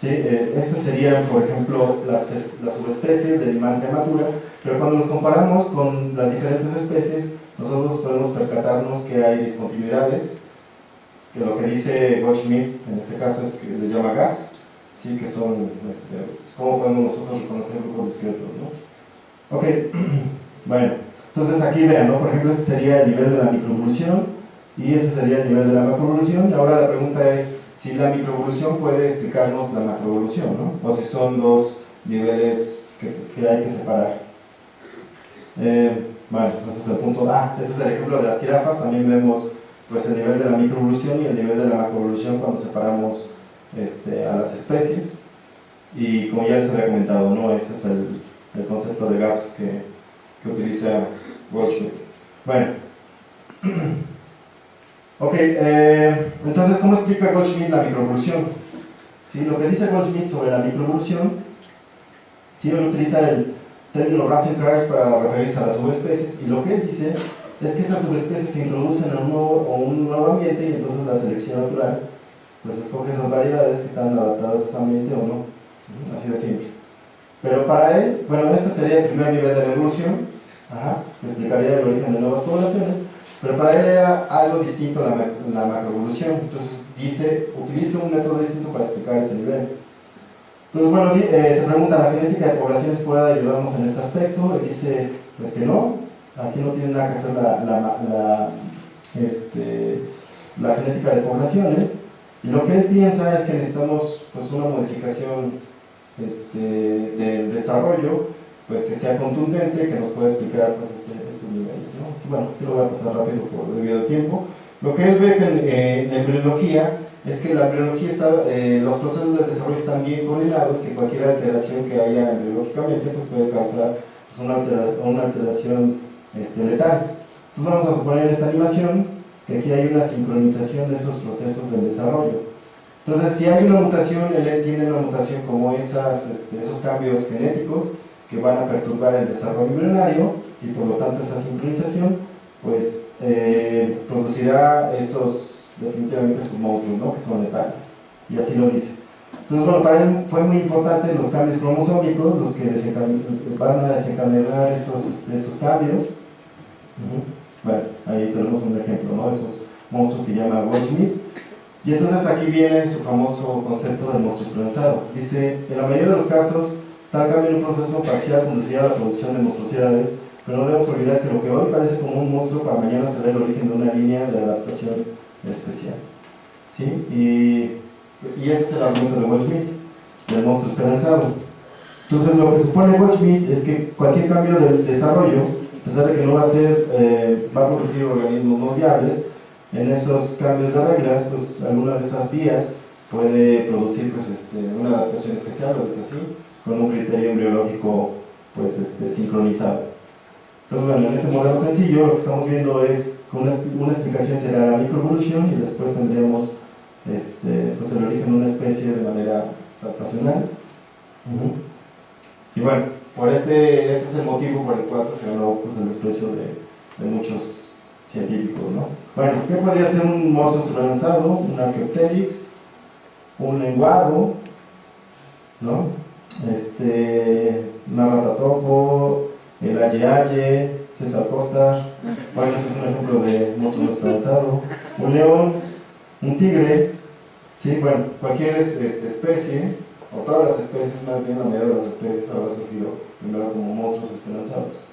¿Sí? Estas serían, por ejemplo, las subespecies de Limantria matura, pero cuando los comparamos con las diferentes especies, nosotros podemos percatarnos que hay discontinuidades, que lo que dice Goldschmidt en este caso es que les llama gaps, ¿sí? Que son, ¿cómo podemos nosotros reconocer grupos discretos, ¿no? Ok, bueno, entonces aquí vean, ¿no? Por ejemplo, ese sería el nivel de la microevolución, y ese sería el nivel de la macroevolución, y ahora la pregunta es si la microevolución puede explicarnos la macroevolución, ¿no? O si son dos niveles que hay que separar. Bueno, ese es el punto A. Ese es el ejemplo de las jirafas. También vemos pues, el nivel de la microevolución y el nivel de la macroevolución cuando separamos a las especies. Y como ya les había comentado, ¿no? Ese es el concepto de gaps que utiliza Goldschmidt. Bueno. Ok, entonces, ¿cómo explica Goldschmidt la microevolución? ¿Sí? Lo que dice Goldschmidt sobre la microevolución, sí, él utiliza el término Rasenkreis para referirse a las subespecies, y lo que él dice es que esas subespecies se introducen en un nuevo ambiente, y entonces la selección natural pues escoge esas variedades que están adaptadas a ese ambiente o no, así de simple. Pero para él, bueno, este sería el primer nivel de la evolución, que explicaría el origen de nuevas poblaciones. Pero para él era algo distinto a la macroevolución. Entonces utiliza un método distinto para explicar ese nivel. Entonces, bueno, se pregunta, ¿la genética de poblaciones puede ayudarnos en este aspecto? Él dice, pues que no, aquí no tiene nada que hacer la genética de poblaciones, y lo que él piensa es que necesitamos pues, una modificación del desarrollo, pues que sea contundente, que nos pueda explicar pues, estos niveles, ¿no? Bueno, aquí lo voy a pasar rápido por debido al tiempo. Lo que él ve que en la embriología es que la embriología los procesos de desarrollo están bien coordinados, que cualquier alteración que haya embriológicamente pues, puede causar pues, una alteración letal. Entonces vamos a suponer en esta animación que aquí hay una sincronización de esos procesos del desarrollo. Entonces, si hay una mutación, él entiende una mutación como esos cambios genéticos que van a perturbar el desarrollo embrionario, y por lo tanto esa sincronización pues producirá definitivamente estos monstruos, ¿no? Que son letales, y así lo dice. Entonces, bueno, para él fue muy importante los cambios cromosómicos, los que van a desencadenar esos cambios. Bueno, ahí tenemos un ejemplo, ¿no? De esos monstruos que llama Goldschmidt. Y entonces aquí viene su famoso concepto del monstruo esperanzado. Dice, en la mayoría de los casos, tal cambio en un proceso parcial conducirá a la producción de monstruosidades, pero no debemos olvidar que lo que hoy parece como un monstruo, para mañana será el origen de una línea de adaptación especial. ¿Sí? Y ese es el argumento de Goldschmidt, del monstruo esperanzado. Entonces, lo que supone Goldschmidt es que cualquier cambio del desarrollo, a pesar de que no va a producir organismos no viables, en esos cambios de reglas, pues alguna de esas vías puede producir pues, una adaptación especial, o es así, con un criterio embriológico pues, sincronizado. Entonces, bueno, en este modelo sencillo lo que estamos viendo es que una explicación será la microevolución, y después tendríamos pues, el origen de una especie de manera adaptacional. Y bueno, este es el motivo por el cual se ganó pues, el desprecio de muchos científicos, ¿no? Bueno, ¿qué podría ser un monstruo sobrelanzado? Un Archaeopteryx, un lenguado, ¿no? Narratatopo, el Aye, César Costa. Bueno, este es un ejemplo de monstruo sobrelanzado. Un león, un tigre, sí, bueno, cualquier especie, o todas las especies, más bien la mayoría de las especies habrá surgido primero como monstruos esperanzados.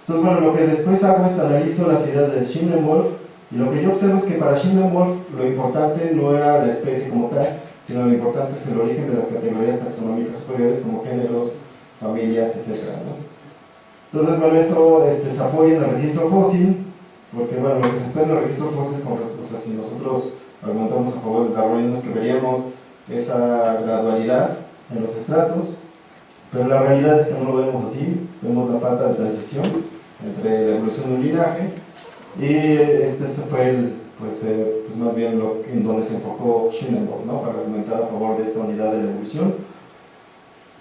Entonces, bueno, lo que después hago es analizo las ideas de Schindlerwolf, y lo que yo observo es que para Schindlerwolf lo importante no era la especie como tal, sino lo importante es el origen de las categorías taxonómicas superiores como géneros, familias, etc., ¿no? Entonces, bueno, esto se apoya en el registro fósil, porque bueno, lo que se espera en el registro fósil, o sea, si nosotros argumentamos a favor del darwinismo, es que veríamos esa gradualidad en los estratos, pero la realidad es que no lo vemos así. Vemos la falta de transición entre la evolución de un linaje, y este fue pues más bien en donde se enfocó Schindlerwolf, ¿no? Para argumentar a favor de esta unidad de la evolución.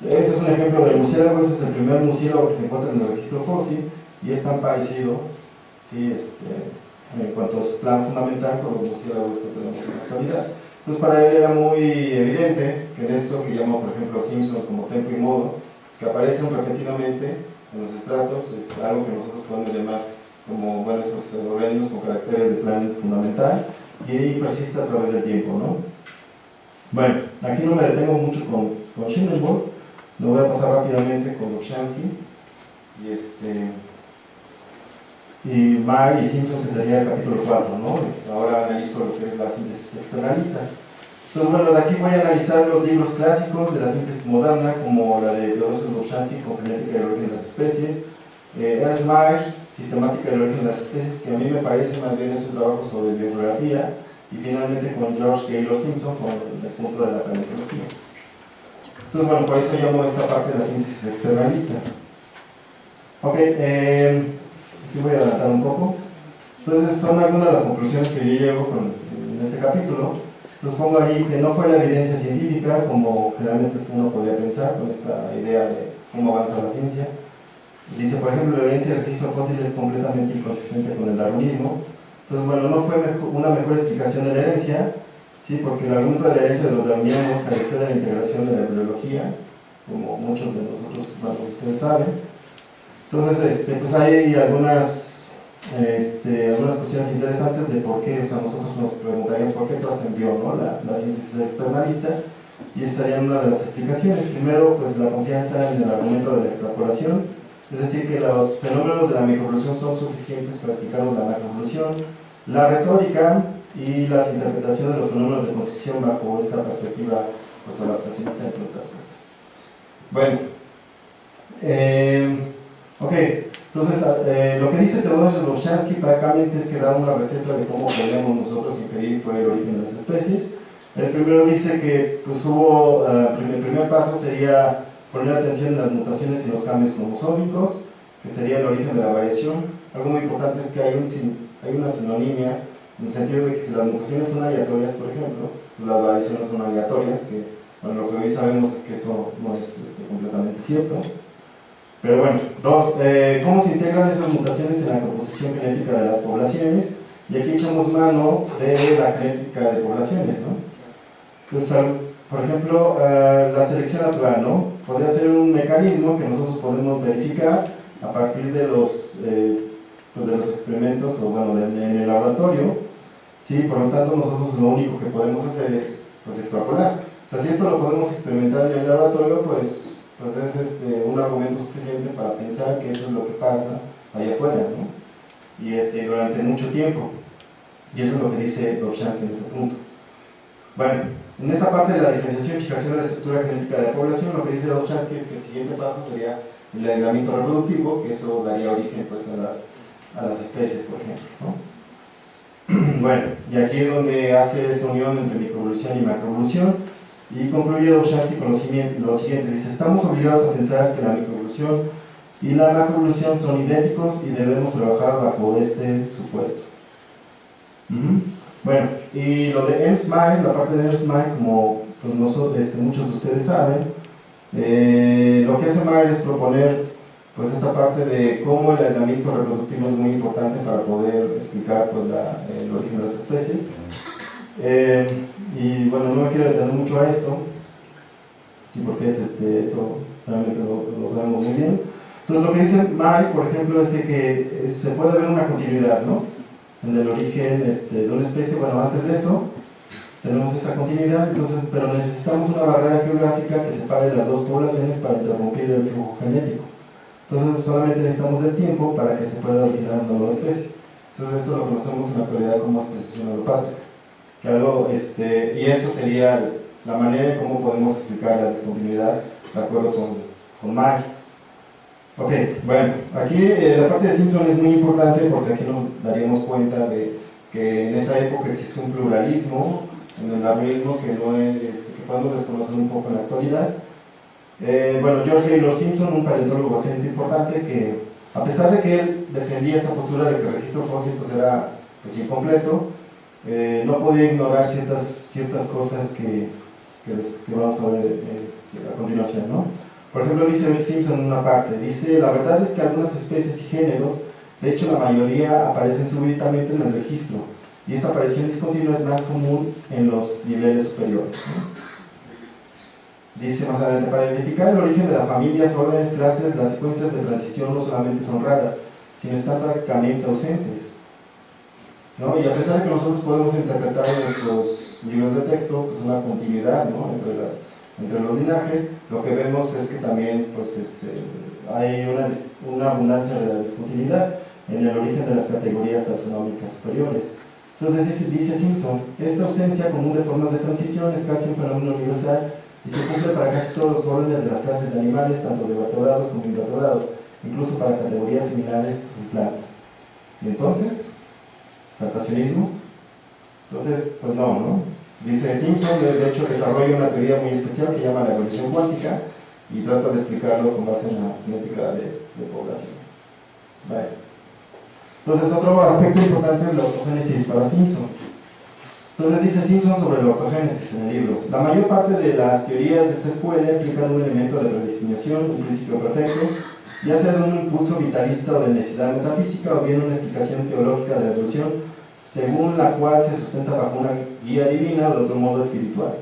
Este es un ejemplo del murciélago. Este es el primer murciélago que se encuentra en el registro fósil, y es tan parecido, ¿sí? En cuanto a su plan fundamental con los murciélagos que tenemos en la actualidad. Entonces para él era muy evidente que en esto que llama por ejemplo Simpson como tempo y modo, que aparecen repentinamente en los estratos, es algo que nosotros podemos llamar como, bueno, esos organismos con caracteres de plan fundamental, y persiste a través del tiempo, ¿no? Bueno, aquí no me detengo mucho con Schindlerwolf, lo voy a pasar rápidamente con Dobzhansky y Marr y Simpson, que sería el capítulo 4, ¿no? Ahora analizo lo que es la síntesis externalista. Entonces, bueno, de aquí voy a analizar los libros clásicos de la síntesis moderna, como la de Teodosio Dobzhansky con Genética y el origen de las especies, Ernst Mayr, Sistemática del origen de las especies, que a mí me parece más bien es un trabajo sobre biografía, y finalmente con George Gaylor Simpson con el punto de la paleontología. Entonces, bueno, por eso llamo esta parte de la síntesis externalista. Ok, aquí voy a adelantar un poco. Entonces, son algunas de las conclusiones que yo llevo en este capítulo. Los pongo ahí que no fue la evidencia científica, como generalmente uno podría pensar con esta idea de cómo avanza la ciencia. Dice, por ejemplo, la evidencia del registro fósil es completamente inconsistente con el darwinismo. Entonces, bueno, no fue una mejor explicación de la herencia, ¿sí? Porque el argumento de la herencia de los darwinianos careció de la integración de la embriología, como muchos de nosotros, bueno, ustedes saben. Entonces, pues hay algunas cuestiones interesantes de por qué, o sea, nosotros nos preguntaríamos por qué trascendió, ¿no? la síntesis externalista, y esa sería una de las explicaciones. Primero, pues la confianza en el argumento de la extrapolación, es decir, que los fenómenos de la microevolución son suficientes para explicar la macroevolución, la retórica y las interpretaciones de los fenómenos de construcción bajo esa perspectiva pues, adaptacionista, entre otras cosas. Bueno, ok, entonces lo que dice Teodosio Dobzhansky prácticamente es que da una receta de cómo podríamos nosotros inferir fue el origen de las especies. El primero dice que pues, el primer paso sería poner atención en las mutaciones y los cambios cromosómicos, que sería el origen de la variación. Algo muy importante es que hay una sinonimia, en el sentido de que si las mutaciones son aleatorias, por ejemplo, pues las variaciones son aleatorias, que bueno, lo que hoy sabemos es que eso no es completamente cierto. Pero bueno, ¿cómo se integran esas mutaciones en la composición genética de las poblaciones? Y aquí echamos mano de la genética de poblaciones, ¿no? Entonces, por ejemplo, la selección natural, ¿no? Podría ser un mecanismo que nosotros podemos verificar a partir de los experimentos o bueno, en el laboratorio, ¿sí? Por lo tanto, nosotros lo único que podemos hacer es pues, extrapolar. O sea, si esto lo podemos experimentar en el laboratorio, pues es un argumento suficiente para pensar que eso es lo que pasa allá afuera, ¿no? Y durante mucho tiempo. Y eso es lo que dice Dobzhansky en ese punto. Bueno, en esta parte de la diferenciación y fijación de la estructura genética de la población, lo que dice Dobzhansky es que el siguiente paso sería el aislamiento reproductivo, que eso daría origen pues, a las especies, por ejemplo, ¿no? Bueno, y aquí es donde hace esta unión entre microevolución y macroevolución, y concluye Dobzhansky con lo siguiente, dice, estamos obligados a pensar que la microevolución y la macroevolución son idénticos y debemos trabajar bajo este supuesto. Bueno, y lo de Ernst Mayr, la parte de Ernst Mayr, como pues muchos de ustedes saben. Lo que hace Mayr es proponer pues esta parte de cómo el aislamiento reproductivo es muy importante para poder explicar pues, el origen de las especies. Y bueno, no me quiero detener mucho a esto, y porque es esto realmente lo sabemos muy bien. Entonces lo que dice Mayr, por ejemplo, es que se puede ver una continuidad, ¿no?, en el origen de una especie. Bueno, antes de eso tenemos esa continuidad, entonces, pero necesitamos una barrera geográfica que separe las dos poblaciones para interrumpir el flujo genético. Entonces solamente necesitamos el tiempo para que se pueda originar una nueva especie. Entonces esto lo conocemos en la actualidad como especiación alopátrica. Y eso sería la manera en cómo podemos explicar la discontinuidad de acuerdo con Mayr. Ok, bueno, aquí la parte de Simpson es muy importante porque aquí nos daríamos cuenta de que en esa época existió un pluralismo en el darwinismo que podemos desconocer un poco en la actualidad. Bueno, George Gaylord Simpson, un paleontólogo bastante importante, que a pesar de que él defendía esta postura de que el registro fósil pues, era pues, incompleto, no podía ignorar ciertas cosas que vamos a ver a continuación, ¿no? Por ejemplo, dice Simpson en una parte, dice: la verdad es que algunas especies y géneros, de hecho la mayoría, aparecen súbitamente en el registro, y esta aparición discontinua es más común en los niveles superiores, ¿no? Dice más adelante: para identificar el origen de las familias, órdenes, clases, las secuencias de transición no solamente son raras, sino están prácticamente ausentes, ¿no? Y a pesar de que nosotros podemos interpretar en nuestros libros de texto pues una continuidad, ¿no?, entre los linajes, lo que vemos es que también pues, hay una abundancia de la discontinuidad en el origen de las categorías taxonómicas superiores. Entonces dice Simpson: esta ausencia común de formas de transición es casi un fenómeno universal y se cumple para casi todos los órdenes de las clases de animales, tanto de vertebrados como invertebrados, incluso para categorías similares en plantas. Y entonces, ¿saltacionismo? Entonces, pues no. Dice Simpson, de hecho, desarrolla una teoría muy especial que llama la evolución cuántica y trata de explicarlo con base en la genética de poblaciones. Vale. Entonces, otro aspecto importante es la ortogénesis para Simpson. Entonces dice Simpson sobre la ortogénesis en el libro: la mayor parte de las teorías de esta escuela implican un elemento de predestinación, un principio perfecto, ya sea de un impulso vitalista o de necesidad metafísica, o bien una explicación teológica de la evolución, según la cual se sustenta bajo una guía divina o de otro modo espiritual.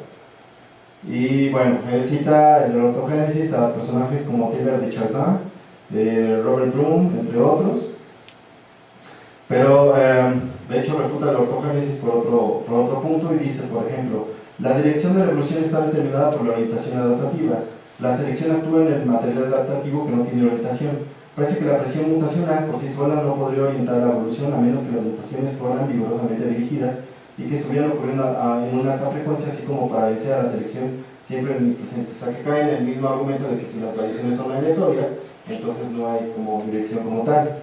Y bueno, él cita en la ortogénesis a personajes como Taylor de Chardin, de Robert Broom, entre otros. Pero de hecho refuta la ortogénesis por otro punto y dice, por ejemplo: la dirección de la evolución está determinada por la orientación adaptativa. La selección actúa en el material adaptativo que no tiene orientación. Parece que la presión mutacional por sí sola no podría orientar la evolución a menos que las mutaciones fueran vigorosamente dirigidas y que estuvieran ocurriendo en una alta frecuencia, así como para vencer a la selección siempre en el presente. O sea, que cae en el mismo argumento de que si las variaciones son aleatorias, entonces no hay como dirección como tal.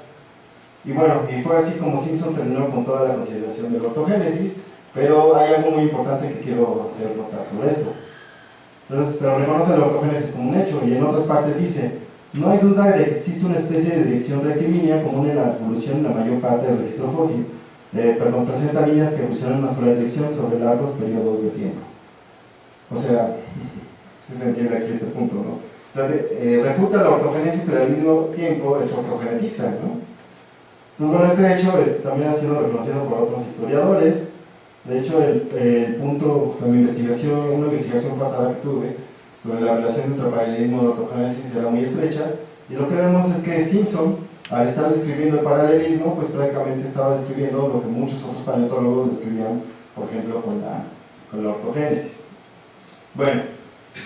Y bueno, y fue así como Simpson terminó con toda la consideración de la ortogénesis, pero hay algo muy importante que quiero hacer notar sobre esto. Entonces, pero reconoce la ortogénesis como un hecho, y en otras partes dice: no hay duda de que existe una especie de dirección rectilínea común en la evolución en la mayor parte del registro fósil. Presenta líneas que evolucionan en una sola dirección sobre largos periodos de tiempo. O sea, si se entiende aquí este punto, ¿no? O sea, refuta la ortogénesis, pero al mismo tiempo es ortogenetista, ¿no? Entonces, bueno, este hecho también ha sido reconocido por otros historiadores. De hecho, el punto, o sea, una investigación pasada que tuve sobre la relación entre paralelismo y ortogénesis era muy estrecha, y lo que vemos es que Simpson, al estar describiendo el paralelismo, pues prácticamente estaba describiendo lo que muchos otros paleontólogos describían, por ejemplo, con la ortogénesis. Bueno,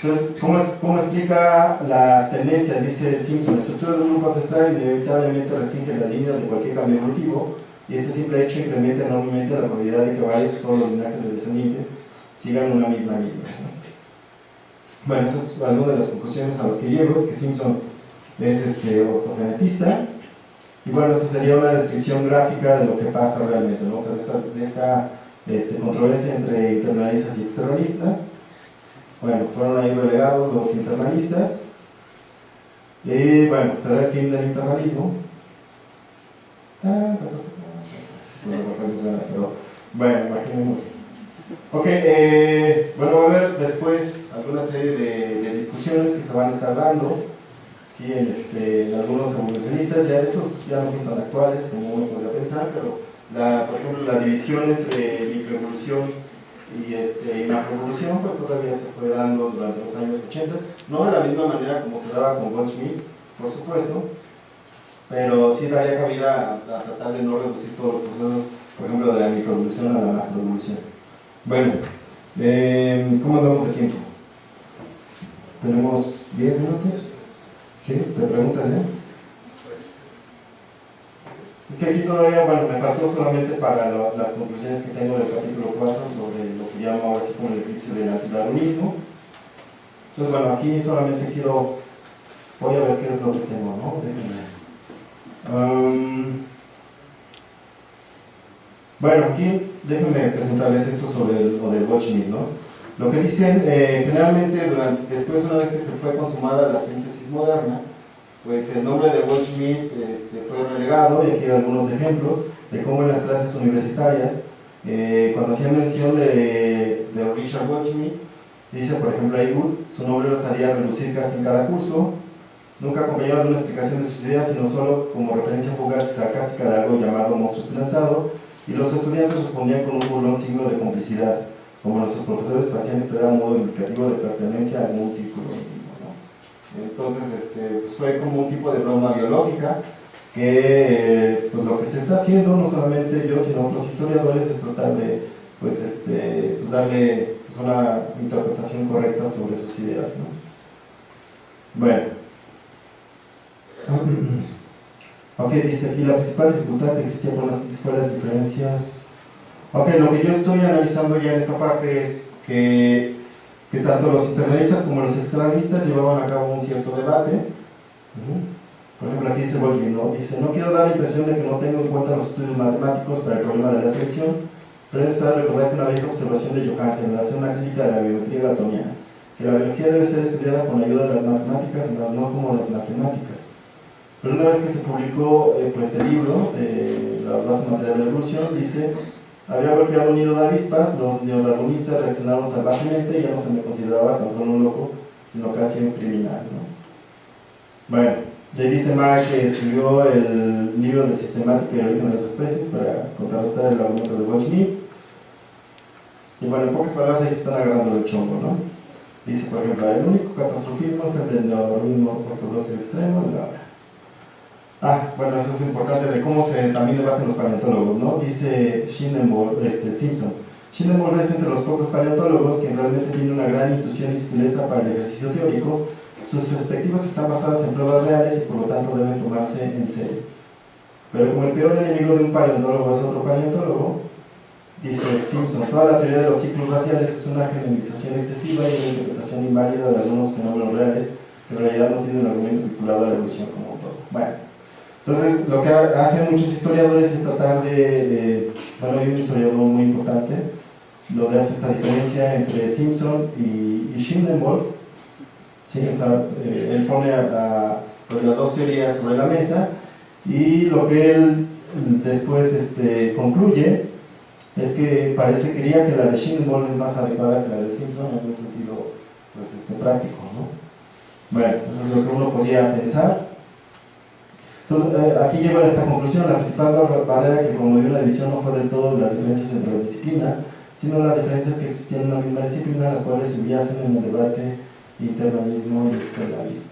entonces, ¿cómo explica las tendencias? Dice Simpson: la estructura de un grupo ancestral inevitablemente restringe las líneas de cualquier cambio evolutivo, y este simple hecho incrementa enormemente la probabilidad de que varios todos los linajes del descendiente sigan una misma línea, ¿no? Bueno, esas es alguna de las conclusiones a las que llego, es que Simpson es ortogenetista, y bueno, esa sería una descripción gráfica de lo que pasa realmente, ¿no? O sea, de esta controversia entre internalistas y externalistas. Bueno, fueron ahí relegados los internalistas, y bueno, será el fin del internalismo. Bueno, imaginemos. Ok, bueno, va a haber después alguna serie de discusiones que se van a estar dando, ¿sí? En algunos evolucionistas, ya esos ya no son tan actuales como uno podría pensar, pero por ejemplo la división entre microevolución y macroevolución pues todavía se fue dando durante los años 80, no de la misma manera como se daba con Goldschmidt, por supuesto, pero sí daría cabida a tratar de no reducir todos los procesos, por ejemplo, de la microevolución a la macroevolución. Bueno, ¿cómo andamos de tiempo? ¿Tenemos 10 minutos? ¿Sí? ¿Te preguntas ya? Es que aquí todavía, bueno, me faltó solamente para las conclusiones que tengo del capítulo 4 sobre lo que llamo ahora sí como el eclipse del antidarwinismo. Entonces, bueno, aquí solamente voy a ver qué es lo que tengo, ¿no? Bueno, aquí déjenme presentarles esto sobre lo del Goldschmidt, ¿no? Lo que dicen, generalmente después, una vez que se fue consumada la síntesis moderna, pues el nombre de Goldschmidt fue relegado, y aquí hay algunos ejemplos de cómo en las clases universitarias, cuando hacían mención de Richard Goldschmidt, dice por ejemplo ahí su nombre lo haría relucir casi en cada curso, nunca acompañado de una explicación de sus ideas, sino solo como referencia fugaz y sarcástica de algo llamado monstruo esperanzado, y los estudiantes respondían con un burlón signo de complicidad, como nuestros profesores hacían esperar un modo indicativo de pertenencia a algún círculo íntimo, ¿no? Entonces, pues fue como un tipo de broma biológica que, pues lo que se está haciendo, no solamente yo, sino otros historiadores, es tratar de, pues darle pues, una interpretación correcta sobre sus ideas, ¿no? Bueno. Ok, dice aquí la principal dificultad que existía con las diferencias. Ok, lo que yo estoy analizando ya en esta parte es que tanto los internalistas como los externalistas llevaban a cabo un cierto debate. Por ejemplo, aquí dice Goldschmidt, ¿no? Dice, no quiero dar la impresión de que no tengo en cuenta los estudios matemáticos para el problema de la selección, pero es necesario recordar que una vieja observación de Johansen al hacer una crítica de la biología gatoniana, que la biología debe ser estudiada con la ayuda de las matemáticas, más no como las matemáticas. Pero una vez que se publicó pues el libro, La base material de la evolución, dice, habría golpeado un nido de avispas, los neodarwinistas reaccionaron salvajemente y ya no se me consideraba tan solo un loco, sino casi un criminal, ¿no? Bueno, ya dice Marx que escribió el libro de sistemática y el origen de las especies para contrarrestar el argumento de Goldschmidt. Y bueno, en pocas palabras ahí se están agarrando el chongo, ¿no? Dice, por ejemplo, el único catastrofismo es el del neodarwinismo ortodoxo extremo, bueno, eso es importante de cómo se también debaten los paleontólogos, ¿no? Dice Simpson. Shindenburg es entre los pocos paleontólogos que realmente tiene una gran intuición y sutileza para el ejercicio teórico. Sus perspectivas están basadas en pruebas reales y por lo tanto deben tomarse en serio. Pero como el peor enemigo de un paleontólogo es otro paleontólogo, dice Simpson, toda la teoría de los ciclos raciales es una generalización excesiva y una interpretación inválida de algunos fenómenos reales que en realidad no tienen un argumento vinculado a la evolución como un todo. Bueno. Entonces, lo que hacen muchos historiadores es tratar bueno, hay un historiador muy importante, donde hace esta diferencia entre Simpson y Shindenburg, ¿sí? O sea, él pone pues, las dos teorías sobre la mesa, y lo que él después concluye es que parece creía que la de Shindenburg es más adecuada que la de Simpson en un sentido pues, práctico, ¿no? Bueno, eso es lo que uno podía pensar. Entonces, aquí llego a esta conclusión. La principal barrera que promovió la división no fue del todo las diferencias entre las disciplinas, sino las diferencias que existían en una misma disciplina, las cuales subyacen en el debate internalismo y externalismo.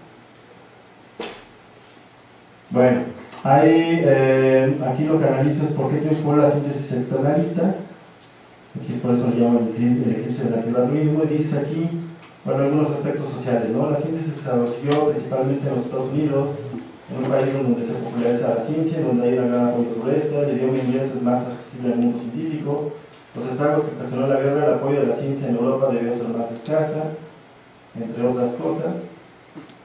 Bueno, aquí lo que analizo es por qué triunfó la síntesis externalista. Aquí por eso le llaman el eclipse del antidarwinismo, y dice aquí, bueno, algunos aspectos sociales, ¿no? La síntesis se desarrolló principalmente en los Estados Unidos, en un país donde se populariza la ciencia, donde hay un gran apoyo sobre esto, el idioma inglés es más accesible al mundo científico, los estragos que ocasionó la guerra, el apoyo de la ciencia en Europa debió ser más escasa, entre otras cosas.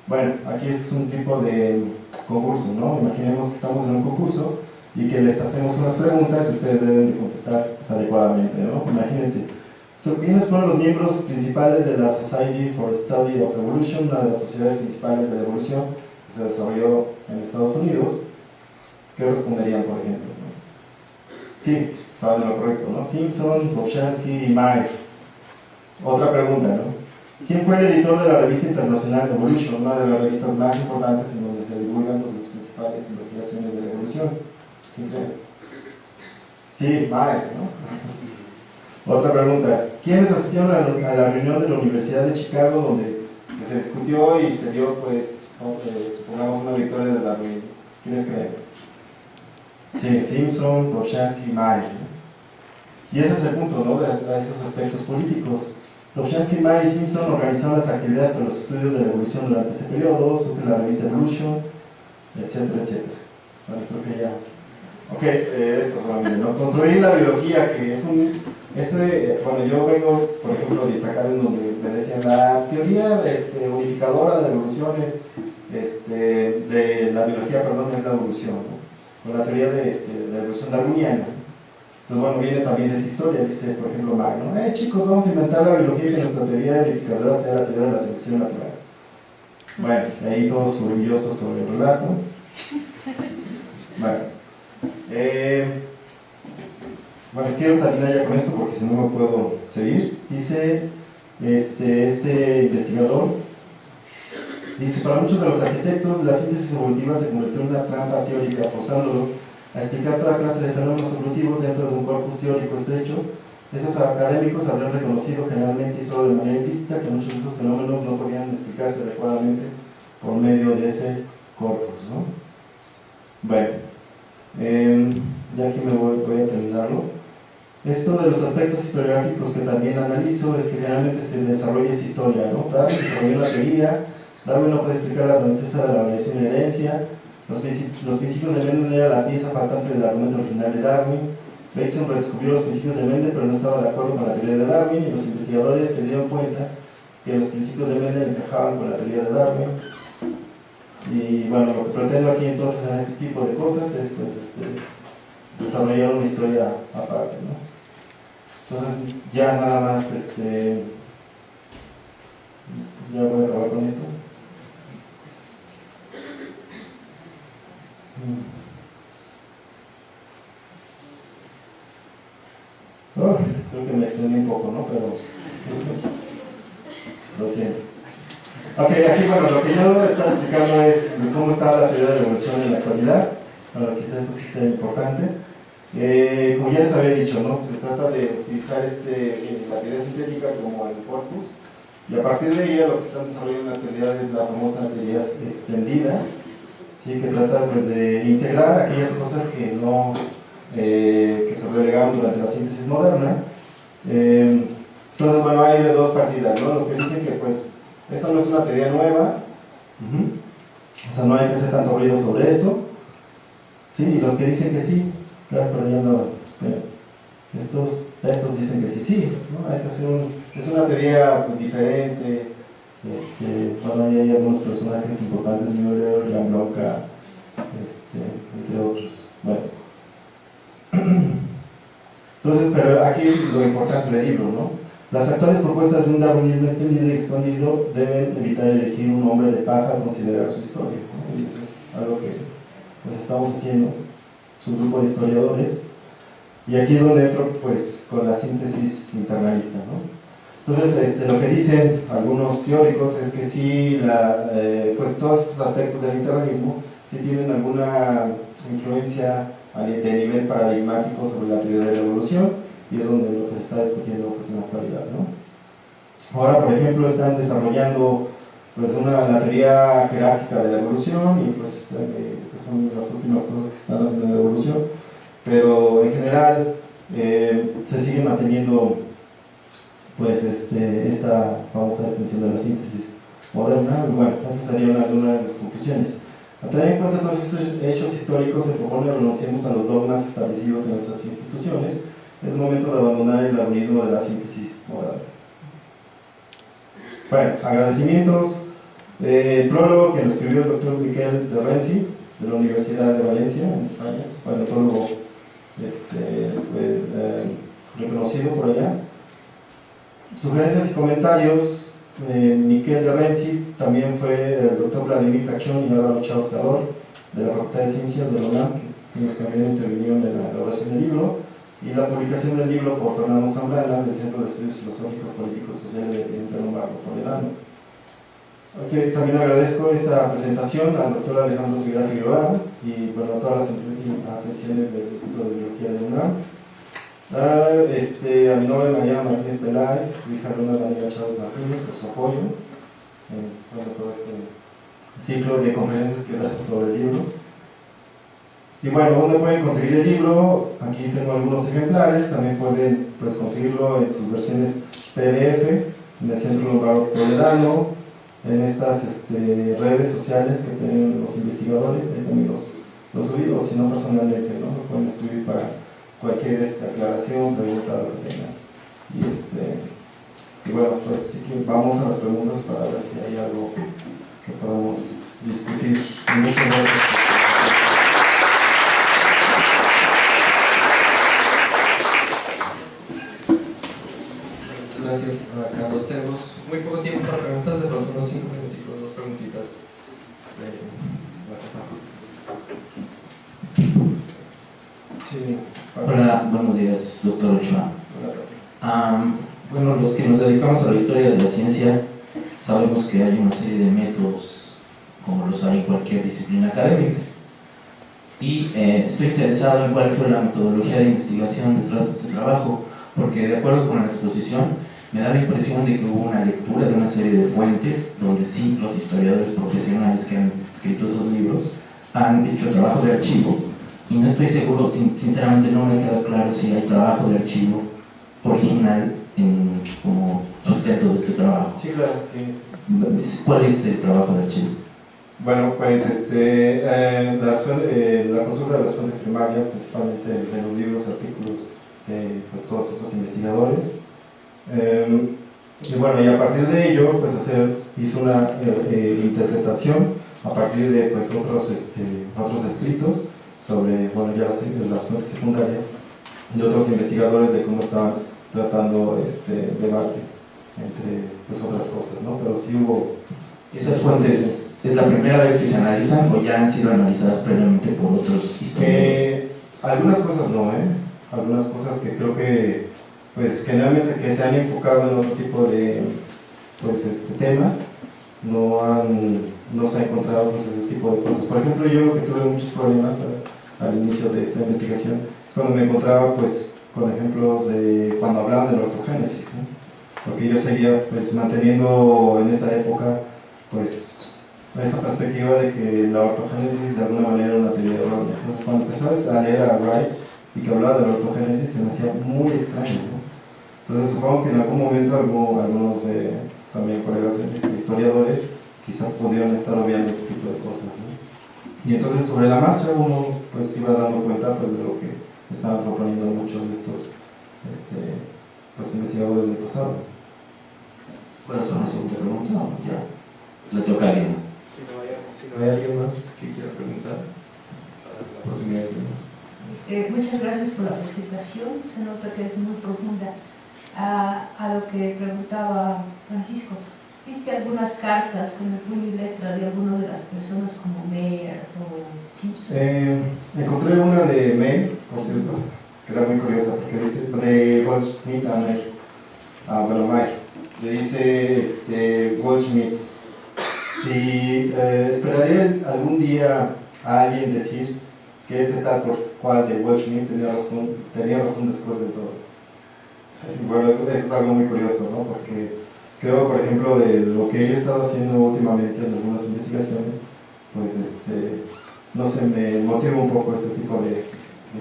Bueno, aquí es un tipo de concurso, ¿no? Imaginemos que estamos en un concurso y que les hacemos unas preguntas y ustedes deben de contestar pues, adecuadamente, ¿no? Imagínense, ¿quiénes fueron los miembros principales de la Society for Study of Evolution, una de las sociedades principales de la evolución que se desarrolló en Estados Unidos? ¿Qué responderían, por ejemplo? ¿No? Sí, estaban en lo correcto, ¿no? Simpson, Bolshansky y Mayer. Otra pregunta, ¿no? ¿Quién fue el editor de la revista internacional Evolution, una de las revistas más importantes en donde se divulgan las principales investigaciones de la evolución? ¿Quién cree? Sí, Mike, ¿no? Otra pregunta. ¿Quiénes asistieron a la reunión de la Universidad de Chicago donde se discutió y se dio, pues, supongamos, una victoria de Darwin? ¿Quiénes creen? Sí, Simpson, Dobzhansky, Mike, ¿no? Y ese es el punto, ¿no?, de esos aspectos políticos. Dobzhansky, Mike y Simpson organizaron las actividades para los estudios de la evolución durante ese periodo, sobre la revista Evolution, etcétera, etcétera. Bueno, creo que ya. Ok, esto solamente, ¿no? Construir la biología, que es bueno, yo vengo, por ejemplo, a destacar en donde me decían la teoría unificadora de la evolución es, de la biología, perdón, es la evolución, ¿no? Con la teoría de la evolución darwiniana. Entonces, bueno, viene también esa historia, dice, por ejemplo, Magno, chicos, vamos a inventar la biología y que nuestra teoría unificadora sea la teoría de la selección natural. Bueno, ahí todos orgullosos sobre el relato. Bueno, quiero terminar ya con esto porque si no me puedo seguir. Dice este investigador, dice, para muchos de los arquitectos la síntesis evolutiva se convirtió en una trampa teórica, forzándolos a explicar toda clase de fenómenos evolutivos dentro de un corpus teórico estrecho. Esos académicos habrían reconocido generalmente y solo de manera implícita que muchos de esos fenómenos no podían explicarse adecuadamente por medio de ese corpus, ¿no? Bueno, ya aquí voy a terminarlo. Esto de los aspectos historiográficos que también analizo es que generalmente se desarrolla esa historia, ¿no? Darwin desarrolló una teoría, Darwin no puede explicar la naturaleza de la variación y herencia, los principios de Mendel era la pieza faltante del argumento original de Darwin, Bateson redescubrió los principios de Mendel pero no estaba de acuerdo con la teoría de Darwin y los investigadores se dieron cuenta que los principios de Mendel encajaban con la teoría de Darwin. Y bueno, lo que pretendo aquí entonces en este tipo de cosas es pues, desarrollar una historia aparte, ¿no? Entonces ya nada más, ya voy a acabar con esto. Creo que me extendí un poco, ¿no? Pero lo siento. Ok, aquí bueno, lo que yo estaba explicando es cómo está la teoría de la evolución en la actualidad. Bueno, quizás eso sí sea importante. Como ya les había dicho, ¿no? Se trata de utilizar la teoría sintética como el corpus y a partir de ella lo que están desarrollando en la actualidad es la famosa teoría extendida, ¿sí? Que trata pues, de integrar aquellas cosas que no que se relegaron durante la síntesis moderna. Entonces, bueno, hay de dos partidas, ¿no? Los que dicen que pues esta no es una teoría nueva, o sea, no hay que hacer tanto ruido sobre esto, ¿sí? Y los que dicen que sí, claro, pero ya no, estos dicen que sí, ¿no? Hay que hacer es una teoría pues diferente, bueno, ahí hay algunos personajes importantes, Müller, Lambrocca, entre otros. Bueno. Entonces, pero aquí es lo importante del libro, ¿no? Las actuales propuestas de un darwinismo extendido y expandido deben evitar elegir un hombre de paja a considerar su historia, ¿no? Y eso es algo que pues, estamos haciendo, su grupo de historiadores, y aquí es donde entro pues, con la síntesis internalista, ¿no? Entonces, lo que dicen algunos teóricos es que sí, pues todos esos aspectos del internalismo sí tienen alguna influencia de nivel paradigmático sobre la teoría de la evolución, y es donde lo que se está discutiendo pues, en la actualidad, ¿no? Ahora, por ejemplo, están desarrollando pues, la teoría jerárquica de la evolución, y pues que son las últimas cosas que están haciendo en la evolución, pero en general se sigue manteniendo pues, esta famosa extensión de la síntesis moderna. Y bueno, esas serían algunas de las conclusiones. A tener en cuenta todos estos hechos históricos, se propone renunciemos a los dogmas establecidos en nuestras instituciones. Es momento de abandonar el darwinismo de la síntesis moderna. Bueno, agradecimientos. El prólogo que lo escribió el doctor Miquel de Renzi, de la Universidad de Valencia, en España, fue el prólogo reconocido por allá. Sugerencias y comentarios. Miquel de Renzi también fue el doctor Vladimir Cachón y Álvaro Chauscador de la Facultad de Ciencias de la UNAM, quienes también intervinieron en la elaboración del libro. y la publicación del libro por Fernando Zambrana del Centro de Estudios Filosóficos, Políticos y Sociales de Teniente Lombardo Toledano. Okay, también agradezco esta presentación al doctor Alejandro Segura Figueroa y bueno, a todas las atenciones del Instituto de Biología de UNAM. A mi novia María Martínez Peláez, su hija Luna Daniela Chávez Martínez, por su apoyo en todo este ciclo de conferencias que da sobre el libro. Y bueno, ¿dónde pueden conseguir el libro? Aquí tengo algunos ejemplares, también pueden pues, conseguirlo en sus versiones PDF, en el Centro Lombardo Toledano, en estas redes sociales que tienen los investigadores, ahí también los subí, o si no personalmente, ¿no? Lo pueden escribir para cualquier aclaración, pregunta, lo que tengan. Y bueno, pues sí que vamos a las preguntas para ver si hay algo que podamos discutir. Muchas gracias. Gracias a Carlos. Tenemos muy poco tiempo para preguntas, de pronto unos 5 minutos, 2 preguntitas. Sí. Hola, buenos días, doctor Ochoa. Bueno, los que nos dedicamos a la historia de la ciencia sabemos que hay una serie de métodos, como los hay en cualquier disciplina académica. Y estoy interesado en cuál fue la metodología de investigación detrás de este trabajo, porque de acuerdo con la exposición, me da la impresión de que hubo una lectura de una serie de fuentes, donde sí los historiadores profesionales que han escrito esos libros han hecho trabajo de archivo, y no estoy seguro, sinceramente no me queda claro si hay trabajo de archivo original como sustento de este trabajo. Sí, claro, sí. ¿Cuál es el trabajo de archivo? Bueno, pues la consulta de las fuentes primarias, principalmente de los libros, artículos de pues, todos esos investigadores. Y bueno, y a partir de ello, pues hizo una interpretación a partir de pues, otros escritos sobre, bueno, ya las fuentes secundarias de otros investigadores de cómo estaban tratando este debate entre pues, otras cosas, ¿no? Pero sí hubo... ¿Esas fuentes es la primera vez que se analizan o ya han sido analizadas previamente por otros historiadores? Algunas cosas no, algunas cosas que creo que pues generalmente que se han enfocado en otro tipo de pues, temas, no se ha encontrado pues, ese tipo de cosas. Por ejemplo, yo lo que tuve muchos problemas al inicio de esta investigación es cuando me encontraba pues, con ejemplos de cuando hablaban de la ortogénesis, ¿no? Porque yo seguía pues, manteniendo en esa época pues, esta perspectiva de que la ortogénesis de alguna manera era una teoría errónea. Entonces, cuando empezabas a leer a Wright y que hablaba de la ortogénesis, se me hacía muy extraño, ¿no? Entonces supongo que en algún momento algunos también colegas historiadores quizás pudieron estar obviando ese tipo de cosas, ¿no? Y entonces sobre la marcha uno pues iba dando cuenta pues, de lo que estaban proponiendo muchos de estos pues, investigadores del pasado. ¿Cuál es la siguiente pregunta? No, ya. Le toca a alguien más. Si no hay alguien más que quiera preguntar, la oportunidad de más. Muchas gracias por la presentación, se nota que es muy profunda. A lo que preguntaba Francisco, ¿viste algunas cartas con el puño y letra de algunas de las personas como Meyer o Simpson? Encontré una de May, por cierto, que era muy curiosa, porque dice, de Goldschmidt a Meyer, bueno, Meyer, le dice Goldschmidt, si esperaría algún día a alguien decir que ese tal por cual de Goldschmidt tenía razón después de todo. Bueno, eso es algo muy curioso, ¿no? Porque creo, por ejemplo, de lo que yo he estado haciendo últimamente en algunas investigaciones, pues no sé, me motiva un poco ese tipo de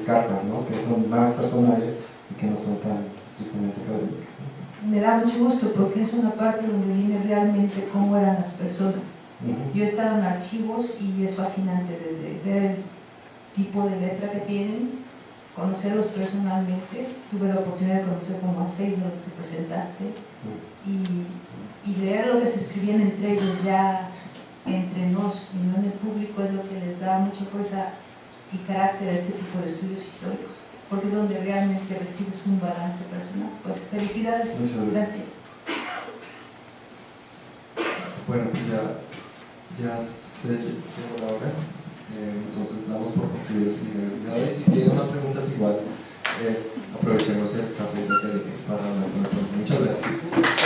cartas, ¿no? Que son más personales y que no son tan estrictamente académicas, ¿no? Me da mucho gusto porque es una parte donde viene realmente cómo eran las personas. Yo he estado en archivos y es fascinante desde ver el tipo de letra que tienen, conocerlos personalmente. Tuve la oportunidad de conocer como a 6 de los que presentaste y leer lo que se escribían entre ellos ya entre nos y no en el público es lo que les da mucha fuerza y carácter a este tipo de estudios históricos, porque es donde realmente recibes un balance personal. Pues felicidades. Muchas gracias. Bueno, pues ya se llegó la hora, entonces damos por concluidos y si tienen más preguntas igual aprovechemos el café de Telex para hablar con nosotros. Muchas gracias.